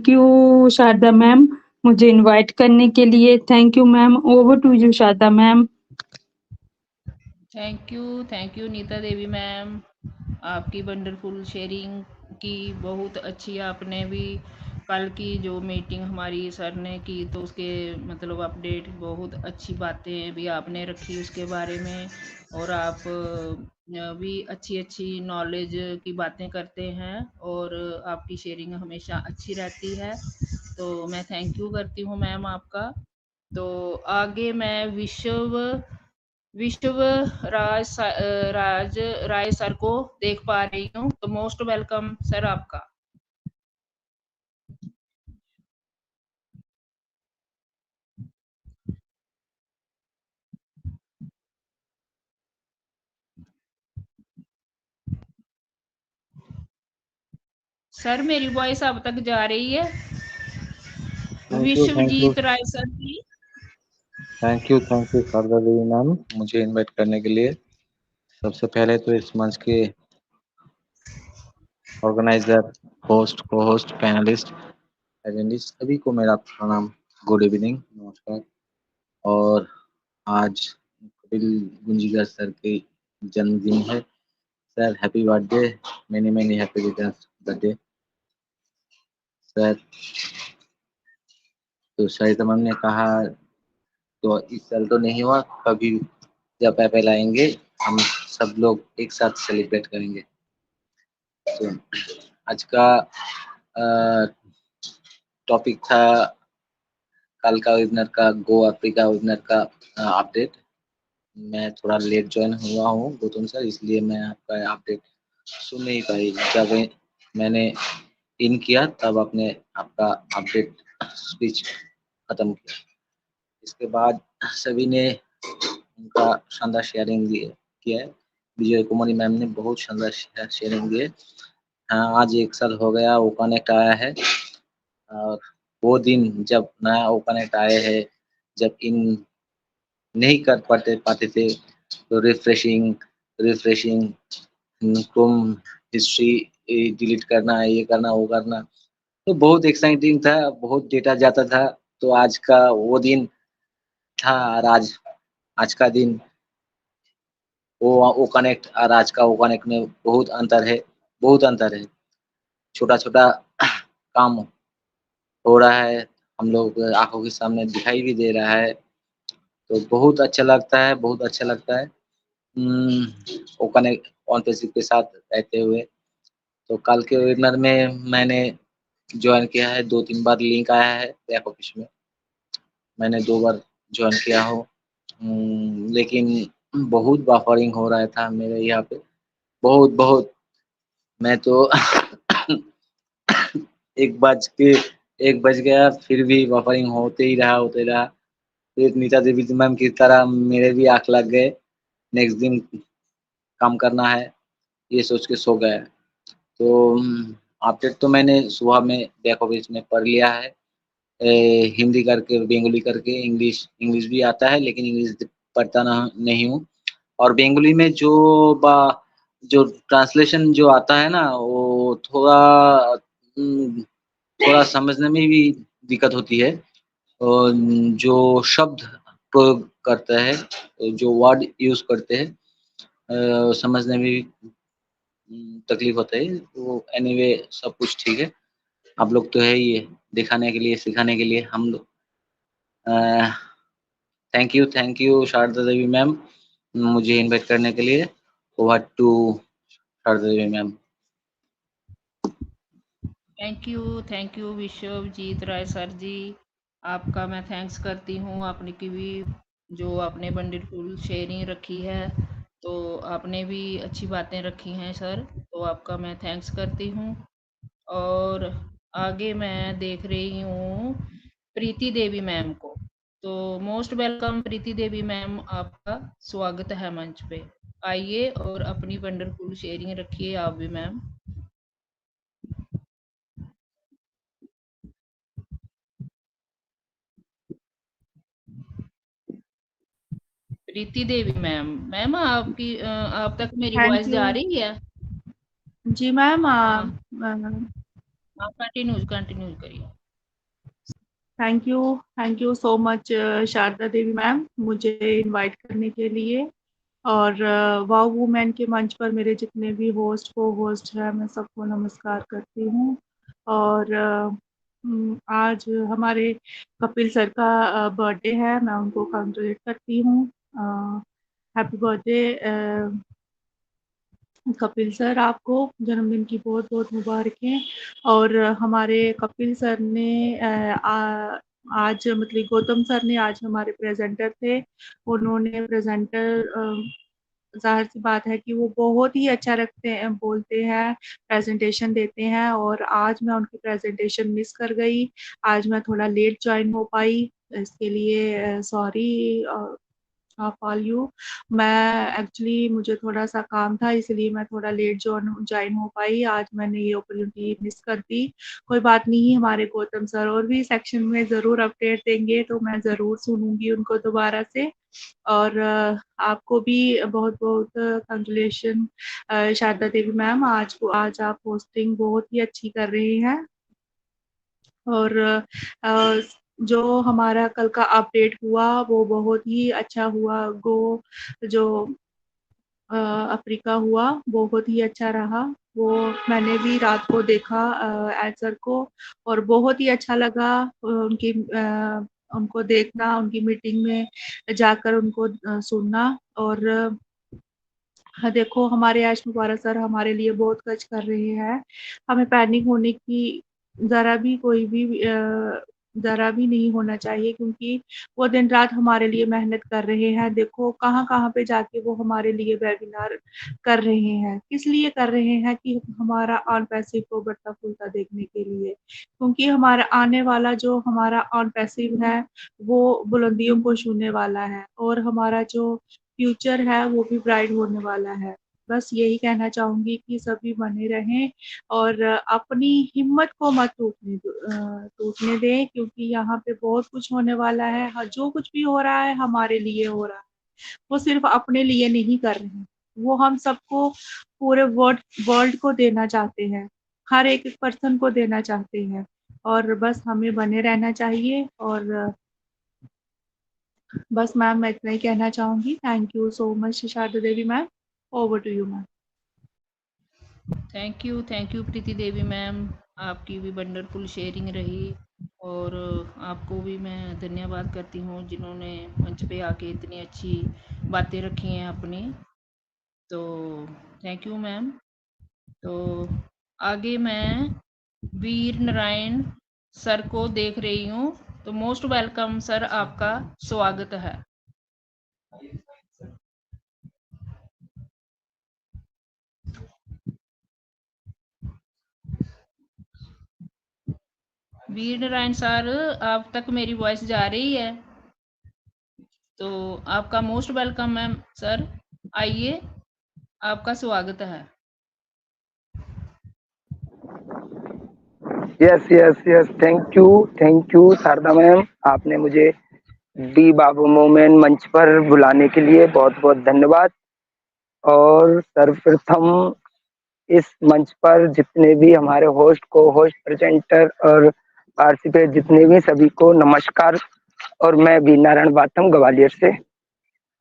यू शारदा मैम, मुझे इनवाइट करने के लिए। Thank you ma'am. Over to you Sharda ma'am. Thank you Neeta Devi ma'am, आपकी वंडरफुल शेयरिंग की। बहुत अच्छी आपने भी कल की जो मीटिंग हमारी सर ने की तो उसके मतलब अपडेट, बहुत अच्छी बातें भी आपने रखी उसके बारे में। और आप भी अच्छी अच्छी नॉलेज की बातें करते हैं और आपकी शेयरिंग हमेशा अच्छी रहती है। तो मैं थैंक यू करती हूँ मैम आपका। तो आगे मैं विश्व राज राय सर को देख पा रही हूँ, तो मोस्ट वेलकम सर आपका। सर मेरी वॉइस अब तक जा रही है? Vishwajeet Rai sir ji. Thank you Sharda Devi ma'am, मुझे इनवाइट करने के लिए। सबसे पहले तो इस मंच के ऑर्गेनाइजर, होस्ट, को होस्ट, पैनलिस्ट, एजेंडिस्ट सभी को मेरा प्रणाम, गुड इवनिंग, नमस्कार। और आज कपिल गुंजीकर सर के जन्मदिन है। Sir happy birthday, many many happy returns birthday sir. तो सरिता मैम ने कहा तो इस साल तो नहीं हुआ, कभी जब एप्पल आएंगे हम सब लोग एक साथ सेलिब्रेट करेंगे। तो आज का टॉपिक था कल का वेबिनार का, गो अफ्रीका वेबिनार का अपडेट। मैं थोड़ा लेट ज्वाइन हुआ हूँ गौतम सर, इसलिए मैं आपका अपडेट सुन नहीं पाई। जब मैंने इन किया तब आपका अपडेट स्पीच खत्म किया। इसके बाद सभी ने उनका शानदार शेयरिंग किया है। विजय कुमारी मैम ने बहुत शानदार शेयरिंग दी है। हाँ, आज 1 साल हो गया वो कनेक्ट आया है, और वो दिन जब नया वो कनेक्ट आए हैं, जब इन नहीं कर पाते थे, तो रिफ्रेशिंग क्रोम हिस्ट्री डिलीट करना, ये करना वो करना, तो बहुत एक्साइटिंग था, बहुत डेटा जाता था। तो आज का वो दिन था, और आज का दिन वो कनेक्ट और आज का वो कनेक्ट में बहुत अंतर है, बहुत अंतर है। छोटा छोटा काम हो रहा है, हम लोग आंखों के सामने दिखाई भी दे रहा है, तो बहुत अच्छा लगता है, बहुत अच्छा लगता है। वो कनेक्ट ऑन पेसिव के साथ रहते हुए। तो कल के वेबिनार में मैंने ज्वाइन किया है, 2-3 बार लिंक आया है बैक ऑफिस में। मैंने 2 बार ज्वाइन किया हो, लेकिन बहुत बफरिंग हो रहा था मेरे यहाँ पे, बहुत। मैं तो 1 बज गया, फिर भी बफरिंग होते ही रहा। फिर नीता देवी मैम की तरह मेरे भी आँख लग गए, नेक्स्ट दिन काम करना है, ये सोच के सो गए। तो अपडेट तो मैंने सुबह में बैक ऑफिस में पढ़ लिया है, हिंदी करके, बंगाली करके, इंग्लिश भी आता है, लेकिन इंग्लिश पढ़ता नहीं हूँ। और बंगाली में जो ट्रांसलेशन जो आता है ना, वो थोड़ा समझने में भी दिक्कत होती है। और जो शब्द प्रयोग करते हैं, जो वर्ड यूज़ करते हैं, समझने में भी तकलीफ होता है। तो एनीवे सब कुछ ठीक है। आप लोग तो है ही है, दिखाने के लिए, सिखाने के लिए हम लोग। Thank you Sharda Devi ma'am, मुझे इनवाइट करने के लिए। Over to Sharda Devi ma'am. Thank you Vishwajeet Rai sir ji, आपका मैं थैंक्स करती हूँ। आपने की भी जो आपने वंडरफुल शेयरिंग रखी है, तो आपने भी अच्छी बातें रखी हैं सर, तो आपका मैं थैंक्स करती हूँ। और आगे मैं देख रही हूँ प्रीति देवी मैम को, तो मोस्ट वेलकम प्रीति देवी मैम, आपका स्वागत है मंच पे। आइए और अपनी वंडरफुल शेयरिंग रखिए आप भी मैम। प्रीति देवी मैम आप तक मेरी थैंक वॉइस यू जा रही है? जी मैम। हाँ, आप कंटिन्यू करिए। Thank you so much Sharda Devi ma'am, मुझे इनवाइट करने के लिए। और वाव वुमेन के मंच पर मेरे जितने भी को होस्ट हैं, मैं सबको नमस्कार करती हूँ। और आज हमारे कपिल सर का बर्थडे है, मैं उनको कंग्रेचुलेट करती हूँ। हैप्पी बर्थडे कपिल सर, आपको जन्मदिन की बहुत बहुत मुबारकें। और हमारे कपिल सर ने आज मतलब गौतम सर ने आज हमारे प्रेजेंटर थे, उन्होंने प्रेजेंटर ज़ाहिर सी बात है कि वो बहुत ही अच्छा रखते हैं, बोलते हैं, प्रेजेंटेशन देते हैं। और आज मैं उनकी प्रेजेंटेशन मिस कर गई, आज मैं थोड़ा लेट ज्वाइन हो पाई, इसके लिए सॉरी ऑल यू। मैं एक्चुअली मुझे थोड़ा-सा काम था, इसलिए मैं थोड़ा लेट जॉइन हो पाई। आज मैंने ये अपॉर्च्युनिटी मिस कर दी। कोई बात नहीं, हमारे गौतम सर और भी सेक्शन में ज़रूर अपडेट देंगे, तो मैं ज़रूर सुनूँगी उनको दोबारा से। और आपको भी बहुत-बहुत कांग्रेचुलेशन शारदा देवी मैम, आज आप होस्टिंग बहुत ही अच्छी कर रही हैं। और जो हमारा कल का अपडेट हुआ वो बहुत ही अच्छा हुआ। जो अफ्रीका हुआ बहुत ही अच्छा रहा, वो मैंने भी रात को देखा एंसर को, और बहुत ही अच्छा लगा उनको देखना, उनकी मीटिंग में जाकर उनको सुनना। और हाँ, देखो हमारे आज मुबारक सर हमारे लिए बहुत कुछ कर रहे हैं, हमें पैनिक होने की ज़रा भी नहीं होना चाहिए, क्योंकि वो दिन रात हमारे लिए मेहनत कर रहे हैं। देखो कहाँ-कहाँ पे जाके वो हमारे लिए वेबिनार कर रहे हैं, किस लिए कर रहे हैं कि हमारा ऑन पैसिव को बढ़ता-फूलता देखने के लिए, क्योंकि हमारा आने वाला जो हमारा ऑन पैसिव है, वो बुलंदियों को छूने वाला है, और हमारा जो फ्यूचर है वो भी ब्राइट होने वाला है। बस यही कहना चाहूँगी कि सभी बने रहें और अपनी हिम्मत को मत टूटने दें, क्योंकि यहाँ पे बहुत कुछ होने वाला है। जो कुछ भी हो रहा है हमारे लिए हो रहा है, वो सिर्फ़ अपने लिए नहीं कर रहे हैं, वो हम सबको पूरे वर्ल्ड को देना चाहते हैं, हर एक पर्सन को देना चाहते हैं, और बस हमें बने रहना चाहिए। और बस मैम मैं इतना ही कहना चाहूँगी। Thank you so much Sharda Devi ma'am, over to you ma'am. Thank you Preeti Devi ma'am, आपकी भी वंडरफुल शेयरिंग रही, और आपको भी मैं धन्यवाद करती हूँ जिन्होंने मंच पे आके इतनी अच्छी बातें रखी हैं अपनी, तो थैंक यू मैम। तो आगे मैं वीर नारायण सर को देख रही हूँ, तो मोस्ट वेलकम सर, आपका स्वागत है। वीर नारायण सर, आप तक मेरी वॉइस जा रही है? तो आपका मोस्ट वेलकम है सर, आइए, आपका स्वागत है। Yes yes yes, thank you Sharda ma'am, आपने मुझे डी बाबू मोमेंट मंच पर बुलाने के लिए बहुत बहुत धन्यवाद। और सर्वप्रथम इस मंच पर जितने भी हमारे होस्ट, को होस्ट, प्रेजेंटर और पार्टिसिपेट जितने भी, सभी को नमस्कार। और मैं वीर नारायण बातम ग्वालियर से,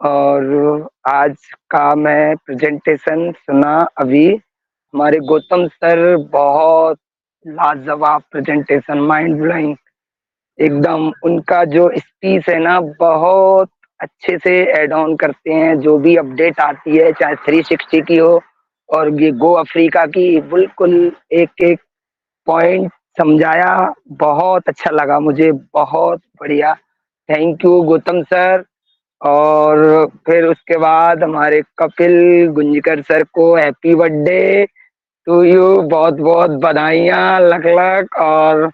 और आज का मैं प्रेजेंटेशन सुना अभी। हमारे गौतम सर बहुत लाजवाब प्रेजेंटेशन, माइंड ब्लोइंग एकदम। उनका जो स्पीच है ना, बहुत अच्छे से एड ऑन करते हैं जो भी अपडेट आती है, चाहे 360 की हो और ये गो अफ्रीका की, बिल्कुल एक एक पॉइंट समझाया। बहुत अच्छा लगा मुझे, बहुत बढ़िया। Thank you Gautam sir. और फिर उसके बाद हमारे कपिल गुंजकर सर को हैप्पी बर्थडे टू यू, बहुत बहुत बधाइयाँ, लक लक। और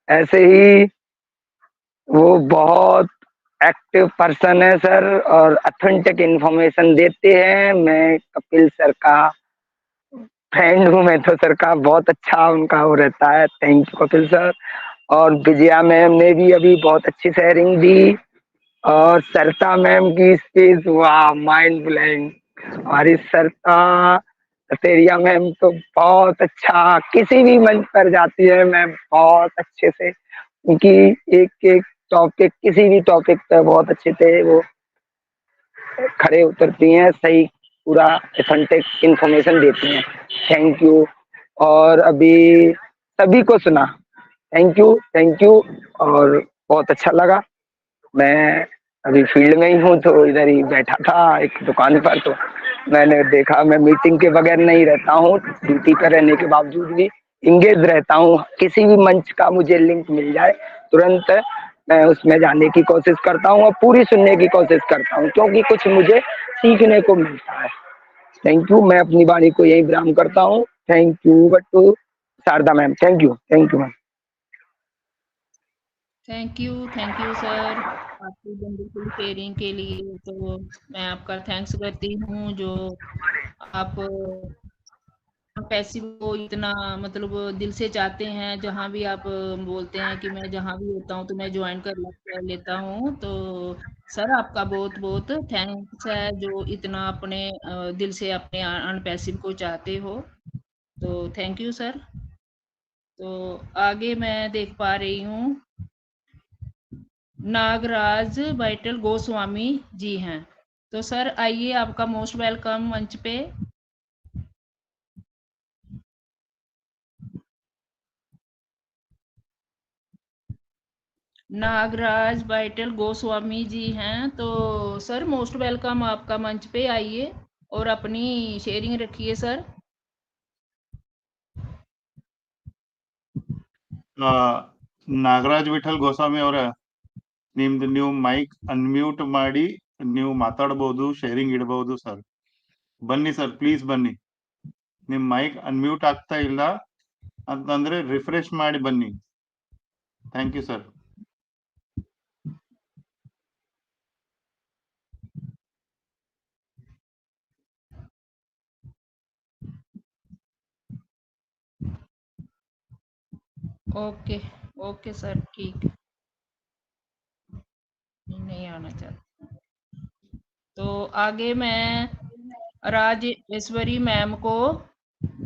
ऐसे ही वो बहुत एक्टिव पर्सन है सर, और अथेंटिक इंफॉर्मेशन देते हैं। मैं कपिल सर का फ्रेंड हूँ, मैं तो सर का बहुत अच्छा उनका वो रहता है। Thank you Kapil sir. और विजया मैम ने भी अभी बहुत अच्छी शेयरिंग दी। और सरिता मैम की स्पीच, वाह, माइंड ब्लोइंग। हमारी सरिता तेरिया मैम तो बहुत अच्छा, किसी भी मंच पर जाती है मैम, बहुत अच्छे से उनकी एक एक टॉपिक, किसी भी टॉपिक पे बहुत अच्छे से वो खड़े उतरती हैं, सही पूरा ऑथेंटिक इंफॉर्मेशन देती हैं। Thank you. और अभी सभी को सुना, थैंक यू। और बहुत अच्छा लगा। मैं अभी फील्ड में ही हूँ, तो इधर ही बैठा था एक दुकान पर, तो मैंने देखा, मैं मीटिंग के बगैर नहीं रहता हूँ, ड्यूटी पर रहने के बावजूद भी इंगेज रहता हूँ। किसी भी मंच का मुझे लिंक मिल जाए, तुरंत मैं उसमें जाने की कोशिश करता हूँ और पूरी सुनने की कोशिश करता हूँ, क्योंकि कुछ मुझे सीखने को मिलता है। Thank you. मैं अपनी वाणी को यही विराम करता हूँ। थैंक यू बट्टू, Sharda ma'am, thank you ma'am. Thank you sir, आपकी वंडरफुल शेयरिंग के लिए। तो मैं आपका थैंक्स करती हूँ, जो आप पैसिव को इतना मतलब दिल से चाहते हैं। जहाँ भी आप बोलते हैं कि मैं जहाँ भी होता हूँ तो मैं ज्वाइन कर लेता हूँ। तो सर, आपका बहुत बहुत थैंक्स है, जो इतना अपने दिल से अपने अनपैसिव को चाहते हो। तो थैंक यू सर। तो आगे मैं देख पा रही हूँ नागराज बैठल गोस्वामी जी हैं। तो सर आइए, आपका मोस्ट वेलकम मंच पे। नागराज बैठल गोस्वामी जी हैं। तो सर मोस्ट वेलकम, आपका मंच पे आइए और अपनी शेयरिंग रखिए सर। ನಾಗರಾಜ್ ವಿಠಲ್ ಗೋಸ್ವಾಮಿ ಅವರ ನಿಮ್ದು ನೀವು ಮೈಕ್ ಅನ್ಮ್ಯೂಟ್ ಮಾಡಿ ನೀವು ಮಾತಾಡಬಹುದು, ಶೇರಿಂಗ್ ಇಡಬಹುದು ಸರ್. ಬನ್ನಿ ಸರ್, ಪ್ಲೀಸ್ ಬನ್ನಿ. ನಿಮ್ ಮೈಕ್ ಅನ್ಮ್ಯೂಟ್ ಆಗ್ತಾ ಇಲ್ಲ ಅಂತಂದ್ರೆ ರಿಫ್ರೆಶ್ ಮಾಡಿ ಬನ್ನಿ. Thank you sir. Okay okay sir, ठीक है, नहीं आना चाहता। तो आगे मैं राजेश्वरी मैम को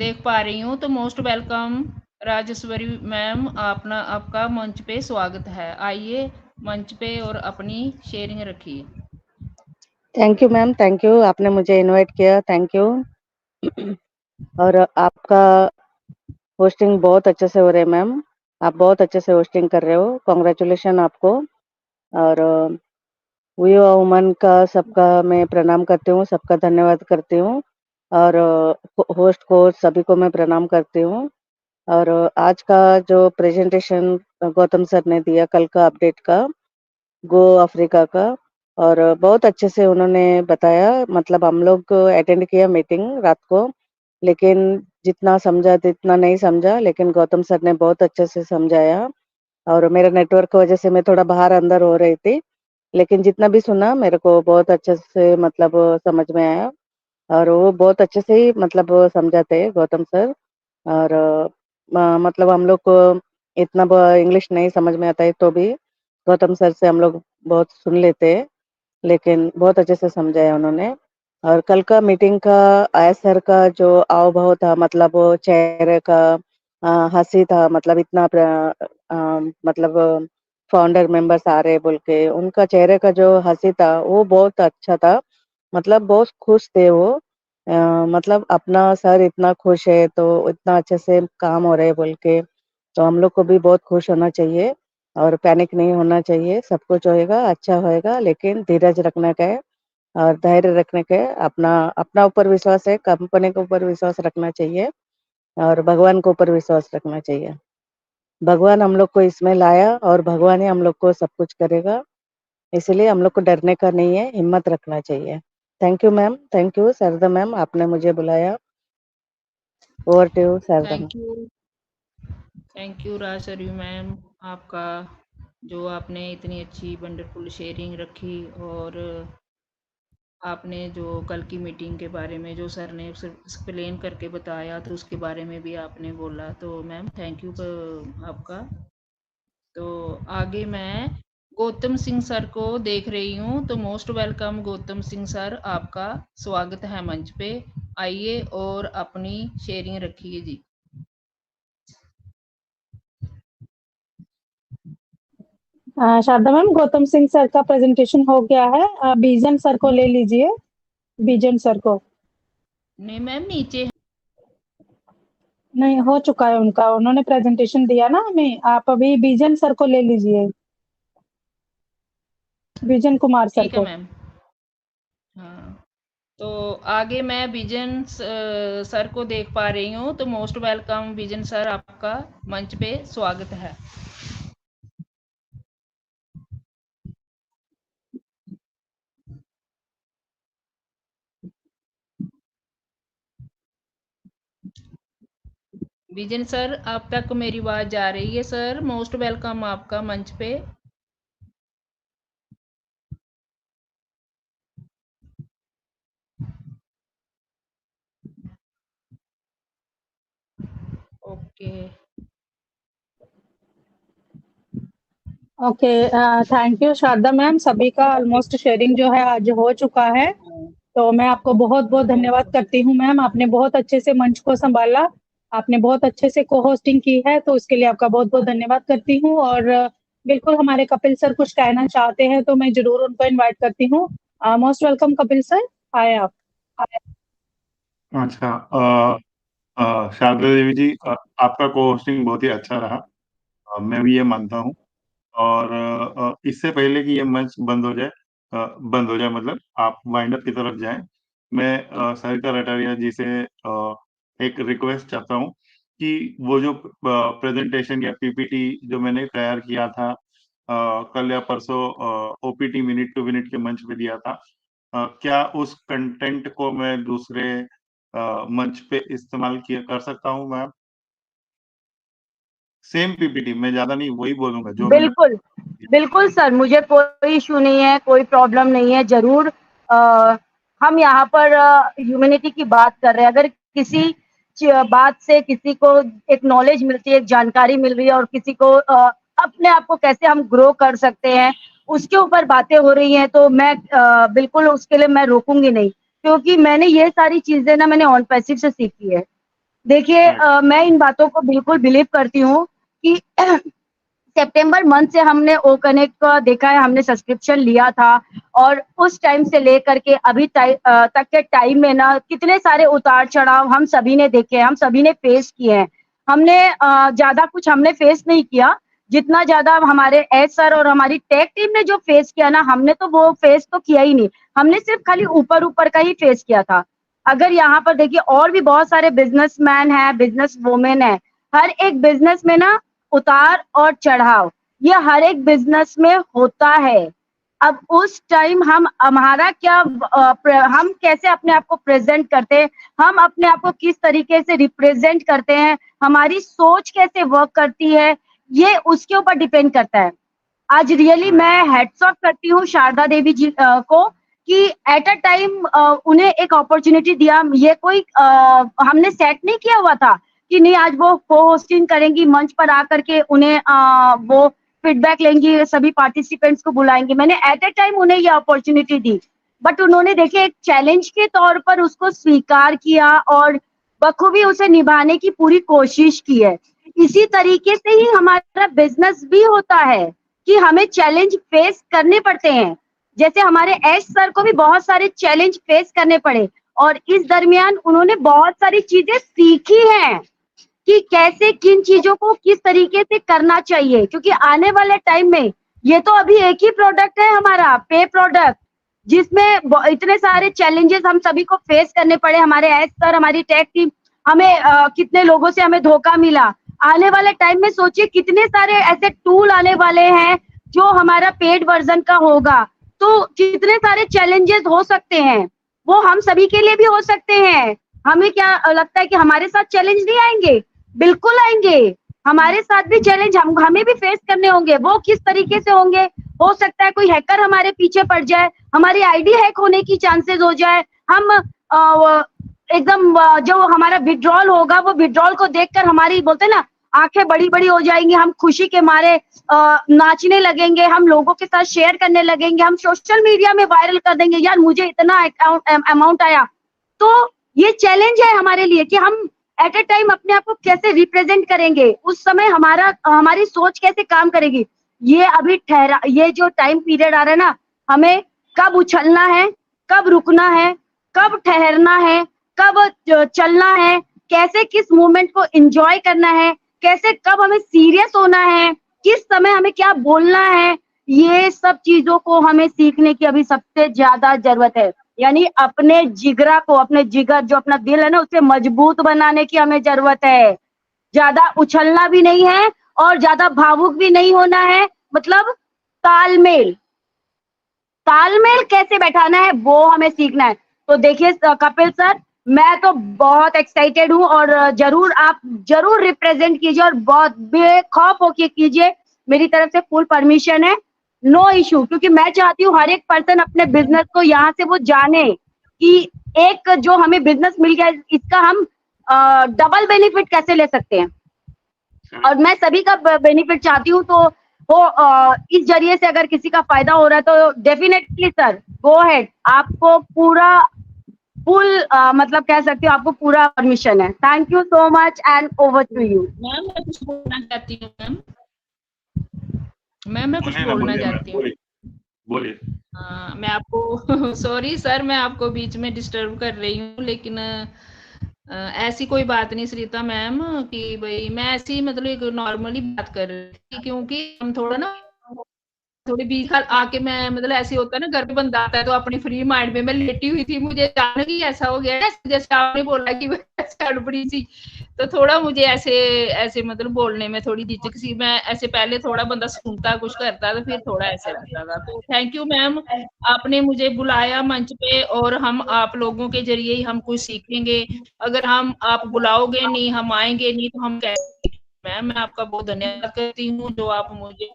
देख पा रही हूँ। तो मोस्ट वेलकम राजेश्वरी मैम, आपका मंच पे स्वागत है। आइए मंच पे और अपनी शेयरिंग रखिए। Thank you ma'am, thank you, आपने मुझे इनवाइट किया, थैंक यू। और आपका होस्टिंग बहुत अच्छे से हो रहा है मैम, आप बहुत अच्छे से होस्टिंग कर रहे हो, कॉन्ग्रेचुलेशन आपको। और वी वुमन का सबका मैं प्रणाम करती हूँ, सबका धन्यवाद करती हूँ। और होस्ट को सभी को मैं प्रणाम करती हूँ। और आज का जो प्रेजेंटेशन गौतम सर ने दिया कल का अपडेट का गो अफ्रीका का, और बहुत अच्छे से उन्होंने बताया। मतलब हम लोग अटेंड किया मीटिंग रात को, लेकिन जितना समझा जितना नहीं समझा, लेकिन गौतम सर ने बहुत अच्छे से समझाया। और मेरा नेटवर्क की वजह से मैं थोड़ा बाहर अंदर हो रही थी, लेकिन जितना भी सुना मेरे को बहुत अच्छे से मतलब समझ में आया। और वो बहुत अच्छे से ही मतलब समझाते हैं गौतम सर। और मतलब हम लोग को इतना इंग्लिश नहीं समझ में आता है तो भी गौतम सर से हम लोग बहुत सुन लेते हैं, लेकिन बहुत अच्छे से समझाया उन्होंने। और कल का मीटिंग का आया सर का जो हाव भाव था, मतलब वो चेहरे का हंसी था, मतलब इतना मतलब फाउंडर मेंबर्स आ रहे बोल के उनका चेहरे का जो हंसी था वो बहुत अच्छा था। मतलब बहुत खुश थे वो। मतलब अपना सर इतना खुश है तो इतना अच्छे से काम हो रहे बोल के, तो हम लोग को भी बहुत खुश होना चाहिए और पैनिक नहीं होना चाहिए। सब कुछ होएगा, अच्छा होएगा, लेकिन धीरज रखने का है और धैर्य रखने का है। अपना अपना ऊपर विश्वास है, कंपनी के ऊपर विश्वास रखना चाहिए और भगवान के ऊपर विश्वास रखना चाहिए। भगवान हम लोग को इसमें लाया और भगवान ही हम लोग को सब कुछ करेगा, इसलिए हम लोग को डरने का नहीं है, हिम्मत रखना चाहिए। Thank you ma'am, thank you Sharda ma'am, आपने मुझे बुलाया। Over to you Sharda ma'am. Thank you Rajshree ma'am, आपका जो आपने इतनी अच्छी वंडरफुल शेयरिंग रखी, और आपने जो कल की मीटिंग के बारे में जो सर ने एक्सप्लेन करके बताया तो उसके बारे में भी आपने बोला, तो मैम थैंक यू आपका। तो आगे मैं गौतम सिंह सर को देख रही हूँ, तो most welcome Gautam Singh sir, आपका स्वागत है मंच पे। आइए और अपनी शेयरिंग रखिए जी। शारदा मैम, गौतम सिंह सर का प्रेजेंटेशन हो गया है, बीजन सर को ले लीजिए। बीजन सर को नहीं मैम, नीचे नहीं हो चुका है उनका, उन्होंने प्रेजेंटेशन दिया ना हमें। आप अभी बीजन सर को ले लीजिए, बीजन कुमार सर ठीक है को। मैम। हाँ, तो आगे मैं विजन सर को देख पा रही हूँ, तो मोस्ट वेलकम विजन सर, आपका मंच पे स्वागत है। विजन सर, आप तक मेरी आवाज जा रही है सर? मोस्ट वेलकम आपका मंच पे। Okay okay, thank you Sharda ma'am. सभी का ऑलमोस्ट शेयरिंग जो है आज हो चुका है, तो मैं आपको बहुत बहुत धन्यवाद करती हूँ मैम। आपने बहुत अच्छे से मंच को संभाला, आपने बहुत अच्छे से को होस्टिंग की है, तो उसके लिए आपका बहुत बहुत धन्यवाद करती हूँ। और बिल्कुल हमारे कपिल सर कुछ कहना चाहते हैं तो मैं जरूर उनको इनवाइट करती हूँ। मोस्ट वेलकम कपिल सर, आए आप। अच्छा, शारदा देवी जी, आपका को होस्टिंग बहुत ही अच्छा रहा। मैं भी ये मानता हूँ। और इससे पहले कि ये मंच बंद हो जाए, मतलब आप वाइंड अप की तरफ जाएं, मैं सरिता रटारिया जी से एक रिक्वेस्ट चाहता हूँ कि वो जो प्रेजेंटेशन या पीपीटी जो मैंने तैयार किया था कल या परसों ओपीटी मिनट टू मिनट के मंच पे दिया था, क्या उस कंटेंट को मैं दूसरे मंच पे इस्तेमाल किया कर सकता हूँ मैम? सेम पीपीटी, मैं ज्यादा नहीं, वही बोलूंगा जो मैंने बिल्कुल बिल्कुल सर, मुझे कोई इशू नहीं है, कोई प्रॉब्लम नहीं है। जरूर हम यहाँ पर ह्यूमैनिटी की बात कर रहे हैं। अगर किसी बात से किसी को एक नॉलेज मिलती है, एक जानकारी मिल रही है, और किसी को अपने आप को कैसे हम ग्रो कर सकते हैं उसके ऊपर बातें हो रही हैं, तो मैं बिल्कुल उसके लिए मैं रोकूंगी नहीं, क्योंकि मैंने ये सारी चीजें ना मैंने ऑन पैसिव से सीखी है। देखिए, मैं इन बातों को बिल्कुल बिलीव करती हूँ कि सितंबर मंथ से हमने ओ कनेक्ट का देखा है, हमने सब्सक्रिप्शन लिया था, और उस टाइम से लेकर के अभी तक के टाइम में ना कितने सारे उतार चढ़ाव हम सभी ने देखे हैं, हम सभी ने फेस किए हैं। हमने ज्यादा कुछ हमने फेस नहीं किया, जितना ज्यादा हमारे एस सर और हमारी टेक टीम ने जो फेस किया ना, हमने तो वो फेस तो किया ही नहीं। हमने सिर्फ खाली ऊपर ऊपर का ही फेस किया था। अगर यहाँ पर देखिए और भी बहुत सारे बिजनेसमैन है, बिजनेस वुमेन है, हर एक बिजनेस में ना उतार और चढ़ाव ये हर एक बिजनेस में होता है। अब उस टाइम हम हमारा क्या हम कैसे अपने आप को प्रेजेंट करते हैं, हम अपने आप को किस तरीके से रिप्रेजेंट करते हैं, हमारी सोच कैसे वर्क करती है, ये उसके ऊपर डिपेंड करता है। आज रियली मैं हेड्स ऑफ करती हूँ शारदा देवी जी को कि एट अ टाइम उन्हें एक अपॉर्चुनिटी दिया। ये कोई हमने सेट नहीं किया हुआ था कि नहीं आज वो को होस्टिंग करेंगी, मंच पर आकर के उन्हें वो फीडबैक लेंगी, सभी पार्टिसिपेंट्स को बुलाएंगे। मैंने एट अ टाइम उन्हें ये अपॉर्चुनिटी दी, बट उन्होंने देखिए एक चैलेंज के तौर पर उसको स्वीकार किया और बखूबी उसे निभाने की पूरी कोशिश की है। इसी तरीके से ही हमारा बिजनेस भी होता है कि हमें चैलेंज फेस करने पड़ते हैं। जैसे हमारे एस सर को भी बहुत सारे चैलेंज फेस करने पड़े और इस दरमियान उन्होंने बहुत सारी चीजें सीखी हैं कि कैसे किन चीजों को किस तरीके से करना चाहिए, क्योंकि आने वाले टाइम में ये तो अभी एक ही प्रोडक्ट है हमारा पे प्रोडक्ट, जिसमें इतने सारे चैलेंजेस हम सभी को फेस करने पड़े। हमारे एस सर, हमारी टेक टीम, हमें कितने लोगों से हमें धोखा मिला। आने वाले टाइम में सोचिए कितने सारे ऐसे टूल आने वाले हैं जो हमारा पेड वर्जन का होगा, तो कितने सारे चैलेंजेस हो सकते हैं, वो हम सभी के लिए भी हो सकते हैं। हमें क्या लगता है कि हमारे साथ चैलेंज नहीं आएंगे? बिल्कुल आएंगे, हमारे साथ भी चैलेंज हमें भी फेस करने होंगे। वो किस तरीके से होंगे? हो सकता है कोई हैकर हमारे पीछे पड़ जाए, हमारी आईडी हैक होने की चांसेस हो जाए, हम एकदम जो हमारा विड्रॉल होगा वो विड्रॉल को देखकर हमारी बोलते ना आंखें बड़ी बड़ी हो जाएंगी, हम खुशी के मारे नाचने लगेंगे, हम लोगों के साथ शेयर करने लगेंगे, हम सोशल मीडिया में वायरल कर देंगे, यार मुझे इतना अमाउंट आया। तो ये चैलेंज है हमारे लिए कि हम एट ए टाइम अपने आप को कैसे रिप्रेजेंट करेंगे, उस समय हमारी सोच कैसे काम करेगी। ये अभी ये जो टाइम पीरियड आ रहा है ना, हमें कब उछलना है, कब रुकना है, कब ठहरना है, कब चलना है, कैसे किस मोमेंट को एंजॉय करना है, कैसे कब हमें सीरियस होना है, किस समय हमें क्या बोलना है, ये सब चीजों को हमें सीखने की अभी सबसे ज्यादा जरूरत है। यानी अपने जिगरा को, अपने जिगर जो अपना दिल है ना, उसे मजबूत बनाने की हमें जरूरत है। ज्यादा उछलना भी नहीं है और ज्यादा भावुक भी नहीं होना है, मतलब तालमेल कैसे बैठाना है वो हमें सीखना है। तो देखिए कपिल सर, मैं तो बहुत एक्साइटेड हूँ और आप जरूर रिप्रेजेंट कीजिए और बहुत बेखौफ होके कीजिए, मेरी तरफ से फुल परमिशन है, नो इशू। क्योंकि मैं चाहती हूँ हर एक पर्सन अपने बिजनेस को यहाँ से वो जाने कि एक जो हमें बिजनेस मिल गया इसका हम डबल बेनिफिट कैसे ले सकते हैं, और मैं सभी का बेनिफिट चाहती हूँ। तो वो इस जरिए से अगर किसी का फायदा हो रहा है तो डेफिनेटली सर गो अहेड, आपको पूरा फुल मतलब कह सकती हूँ आपको पूरा परमिशन है। Thank you so much and over to you. Ma'am मैं कुछ बोलना चाहती हूँ। मैम मैं कुछ बोलना चाहती हूँ। बोलिए। मैं आपको सॉरी सर, मैं आपको बीच में डिस्टर्ब कर रही हूँ, लेकिन ऐसी कोई बात नहीं सरिता मैम कि भाई मैं ऐसी मतलब एक नॉर्मली बात कर रही थी, क्योंकि हम थोड़ी बीच आके मैं मतलब ऐसे होता है ना, घर पे बंदा आता है तो अपनी फ्री माइंड में मैं लेटी हुई थी, मुझे अचानक ही ऐसा हो गया जैसे आपने बोला कि गड़बड़ी सी, तो थोड़ा मुझे ऐसे मतलब बोलने में थोड़ी झिझक सी। मैं ऐसे पहले थोड़ा बंदा सुनता कुछ करता तो फिर थोड़ा ऐसे लगता था। तो थैंक यू मैम, आपने मुझे बुलाया मंच पे और हम आप लोगों के जरिए ही हम कुछ सीखेंगे। अगर आप बुलाओगे नहीं, हम आएंगे नहीं तो हम कैसे? मैम मैं आपका बहुत धन्यवाद करती हूँ जो आप मुझे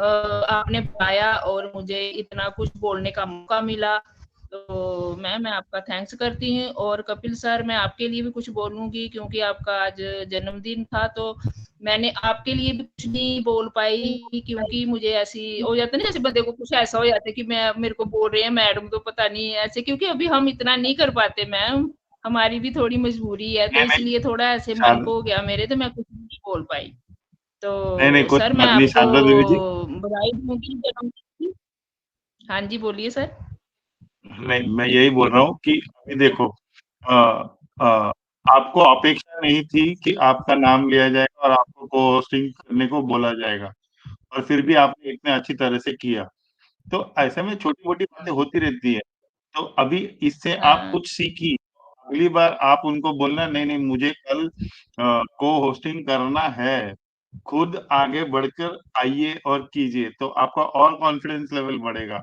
आपने बुलाया और मुझे इतना कुछ बोलने का मौका मिला, तो मैं आपका थैंक्स करती हूँ। और कपिल सर, मैं आपके लिए भी कुछ बोलूंगी क्योंकि आपका आज जन्मदिन था, तो मैंने आपके लिए भी कुछ नहीं बोल पाई क्योंकि मुझे ऐसी हो जाता है ना, जैसे बंदे को कुछ ऐसा हो जाता है कि मेरे को बोल रहे हैं मैडम तो पता नहीं ऐसे, क्योंकि अभी हम इतना नहीं कर पाते मैम, हमारी भी थोड़ी मजबूरी है, तो इसलिए थोड़ा ऐसे मन को हो गया मेरे, तो मैं कुछ नहीं बोल पाई। तो नहीं सर मैं आपको बधाई दूंगी जन्मदिन की। हाँ जी बोलिए सर। नहीं, मैं यही बोल रहा हूँ कि अभी देखो आपको अपेक्षा नहीं थी कि आपका नाम लिया जाएगा और आपको को होस्टिंग करने को बोला जाएगा, और फिर भी आपने इतने अच्छी तरह से किया। तो ऐसे में छोटी मोटी बातें होती रहती है, तो अभी इससे आप कुछ सीखी, अगली बार आप उनको बोलना नहीं नहीं मुझे कल को होस्टिंग करना है, खुद आगे बढ़कर आइए और कीजिए, तो आपका और कॉन्फिडेंस लेवल बढ़ेगा।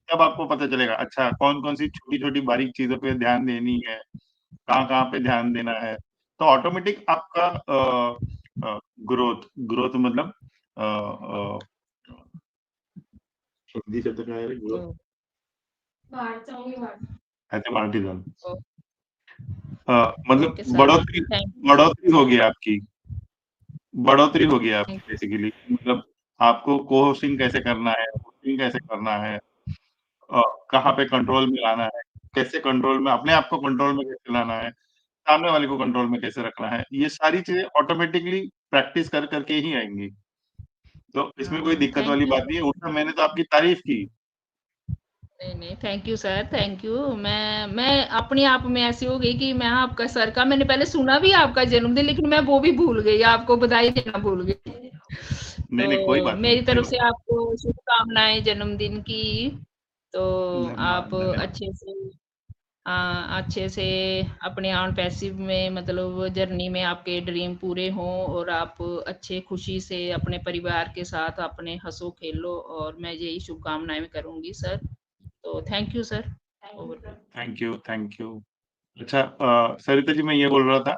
तब आपको पता चलेगा अच्छा कौन कौन सी छोटी छोटी बारीक चीजों पे ध्यान देनी है, कहाँ कहाँ पे ध्यान देना है, तो ऑटोमेटिक आपका ग्रोथ ग्रोथ मतलब हिंदी शब्द क्या है ग्रोथ ऐसे पार्टी जोन मतलब ओके सर, बढ़ोतरी थैंक यू। बढ़ोतरी होगी आपकी, बढ़ोतरी होगी आपकी बेसिकली, मतलब आपको को होस्टिंग कैसे करना है, होस्टिंग कैसे करना है, कहाँ पे कंट्रोल में लाना है, कैसे कंट्रोल में अपने आप को कंट्रोल में कैसे लाना है, सामने वाले को कंट्रोल में कैसे रखना है, ये सारी चीजें ऑटोमेटिकली प्रैक्टिस कर करके ही आएंगी। तो इसमें कोई दिक्कत थैंक वाली यू। बात नहीं है, उल्टा मैंने तो आपकी तारीफ की। नहीं नहीं, thank you sir, thank you. मैं अपने आप में ऐसी हो गई कि मैं आपका सर का मैंने पहले सुना भी आपका जन्मदिन, लेकिन मैं वो भी भूल गई, आपको बधाई देना भूल गई। नहीं नहीं कोई तो बात नहीं, मेरी कोई तरफ बात से आपको शुभकामनाएं जन्मदिन की। तो नहीं। आप धन्यवाद। अच्छे से अपने ऑन पैसिव में मतलब जर्नी में आपके ड्रीम पूरे हों और आप अच्छे खुशी से अपने परिवार के साथ अपने हंसो खेलो, और मैं यही शुभकामनाएं करूंगी सर। तो thank you sir. Thank you, thank you. अच्छा सरिता जी मैं ये बोल रहा था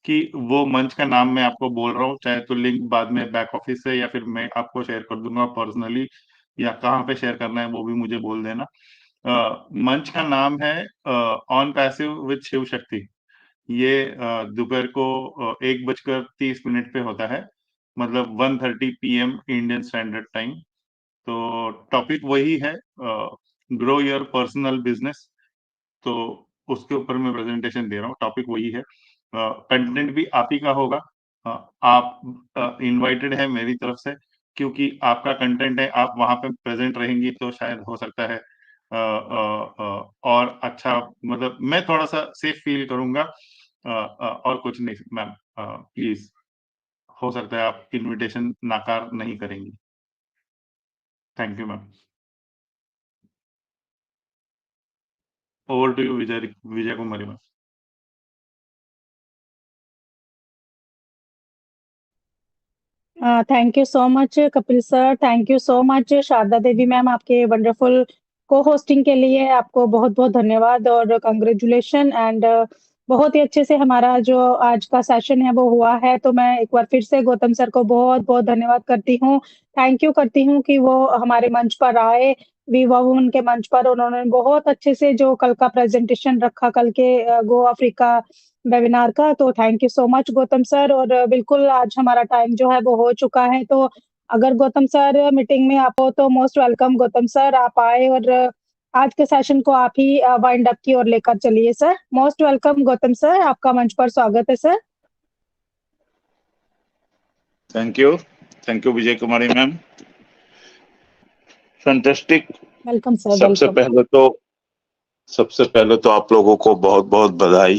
कि वो मंच का नाम मैं आपको बोल रहा हूँ, चाहे तो लिंक बाद में बैक ऑफिस से या फिर मैं आपको शेयर कर दूंगा पर्सनली, या कहाँ पे शेयर करना है वो भी मुझे बोल देना। मंच का नाम है on passive with Shiv Shakti. ये दोपहर को 1:30 पे होता है, मतलब 1:30 PM इंडियन स्टैंडर्ड टाइम। तो टॉपिक वही है, ग्रो योर पर्सनल बिजनेस। तो उसके ऊपर मैं प्रेजेंटेशन दे रहा हूँ, टॉपिक वही है, कंटेंट भी आप ही का होगा। आप इनवाइटेड है मेरी तरफ से, क्योंकि आपका कंटेंट है, आप वहां पे प्रेजेंट रहेंगी तो शायद हो सकता है और अच्छा, मतलब मैं थोड़ा सा सेफ फील करूंगा, और कुछ नहीं मैम, प्लीज, हो सकता है आप इनविटेशन नाकार नहीं करेंगी। Thank you ma'am. Over to you Vijay Kumari ma'am. Thank you so much Kapil sir, thank you so much Sharda Devi ma'am, आपके वंडरफुल को होस्टिंग के लिए आपको बहुत बहुत धन्यवाद और कंग्रेचुलेशन। एंड बहुत ही अच्छे से हमारा जो आज का सेशन है वो हुआ है, तो मैं एक बार फिर से गौतम सर को बहुत बहुत धन्यवाद करती हूँ, थैंक यू करती हूँ कि वो हमारे मंच पर आए, विवा वुमन के मंच पर उन्होंने बहुत अच्छे से जो कल का प्रेजेंटेशन रखा, कल के गो अफ्रीका वेबिनार का। तो thank you so much Gautam sir. और बिल्कुल आज हमारा टाइम जो है वो हो चुका है, तो अगर गौतम सर मीटिंग में आप हो तो मोस्ट वेलकम गौतम सर, आप आए और आज के सेशन को आप ही वाइंड अप की ओर लेकर चलिए sir. Most welcome Gautam sir, आपका मंच पर स्वागत है sir. Thank you Vijay Kumari ma'am, fantastic. Welcome sir, सबसे वेलकम। पहले तो आप लोगों को बहुत बहुत बधाई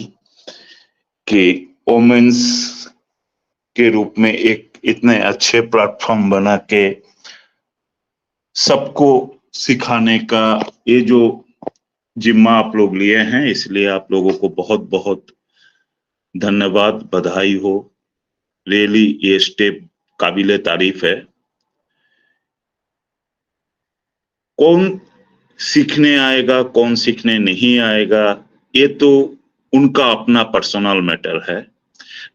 कि वोमेन्स के रूप में एक इतने अच्छे प्लेटफॉर्म बना के सबको सिखाने का ये जो जिम्मा आप लोग लिए हैं, इसलिए आप लोगों को बहुत बहुत धन्यवाद, बधाई हो। रियली ये स्टेप काबिले तारीफ है। कौन सीखने आएगा कौन सीखने नहीं आएगा ये तो उनका अपना पर्सनल मैटर है,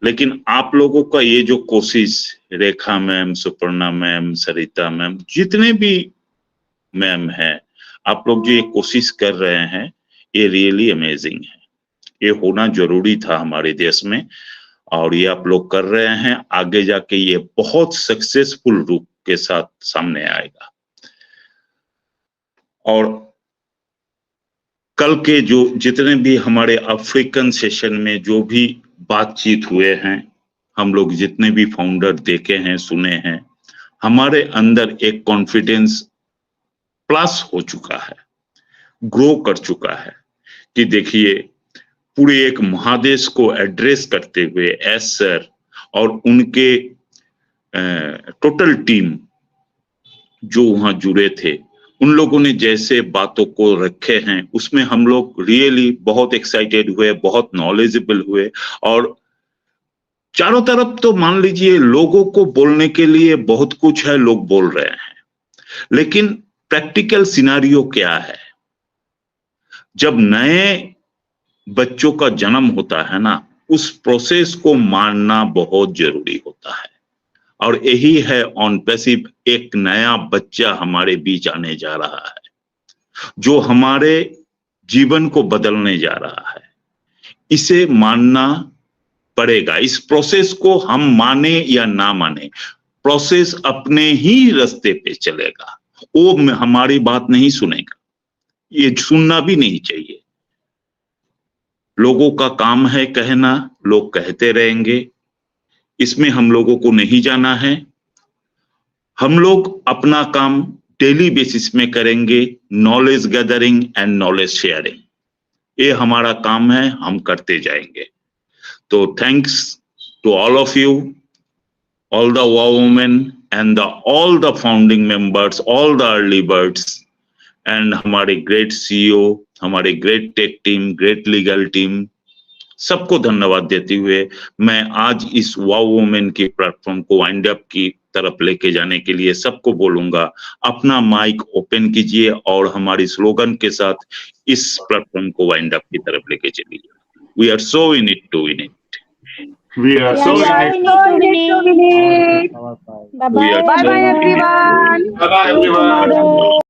लेकिन आप लोगों का ये जो कोशिश, रेखा ma'am, Suparna ma'am, Sarita ma'am, जितने भी मैम हैं, आप लोग जो ये कोशिश कर रहे हैं ये रियली अमेजिंग है। ये होना जरूरी था हमारे देश में, और ये आप लोग कर रहे हैं। आगे जाके ये बहुत सक्सेसफुल रूप के साथ सामने आएगा। और कल के जो जितने भी हमारे अफ्रीकन सेशन में जो भी बातचीत हुए हैं, हम लोग जितने भी फाउंडर देखे हैं, सुने हैं, हमारे अंदर एक कॉन्फिडेंस प्लस हो चुका है, ग्रो कर चुका है कि देखिए पूरे एक महादेश को एड्रेस करते हुए एस सर और उनके टोटल टीम जो वहां जुड़े थे, उन लोगों ने जैसे बातों को रखे हैं उसमें हम लोग रियली बहुत एक्साइटेड हुए, बहुत नॉलेजेबल हुए। और चारों तरफ तो मान लीजिए लोगों को बोलने के लिए बहुत कुछ है, लोग बोल रहे हैं, लेकिन प्रैक्टिकल सिनारियो क्या है? जब नए बच्चों का जन्म होता है ना, उस प्रोसेस को मानना बहुत जरूरी होता है। और यही है ऑन पैसिव, एक नया बच्चा हमारे बीच आने जा रहा है जो हमारे जीवन को बदलने जा रहा है। इसे मानना पड़ेगा। इस प्रोसेस को हम माने या ना माने, प्रोसेस अपने ही रास्ते पे चलेगा। वो हमारी बात नहीं सुनेगा, ये सुनना भी नहीं चाहिए। लोगों का काम है कहना, लोग कहते रहेंगे, इसमें हम लोगों को नहीं जाना है। हम लोग अपना काम डेली बेसिस में करेंगे, knowledge gathering and knowledge sharing, ये हमारा काम है, हम करते जाएंगे। तो thanks to all of you, all the wow women and all the founding members, all the early birds, and हमारे ग्रेट सीईओ, हमारे great tech team, great legal team, सबको धन्यवाद देते हुए मैं आज इस वाओ वुमेन के प्लेटफॉर्म को वाइंड अप की तरफ लेके जाने के लिए सबको बोलूंगा, अपना माइक ओपन कीजिए और हमारी स्लोगन के साथ इस प्लेटफॉर्म को वाइंड अप की तरफ लेके चलिए। We are so in it to win it. We are so in it. Bye bye everyone. Bye bye everyone.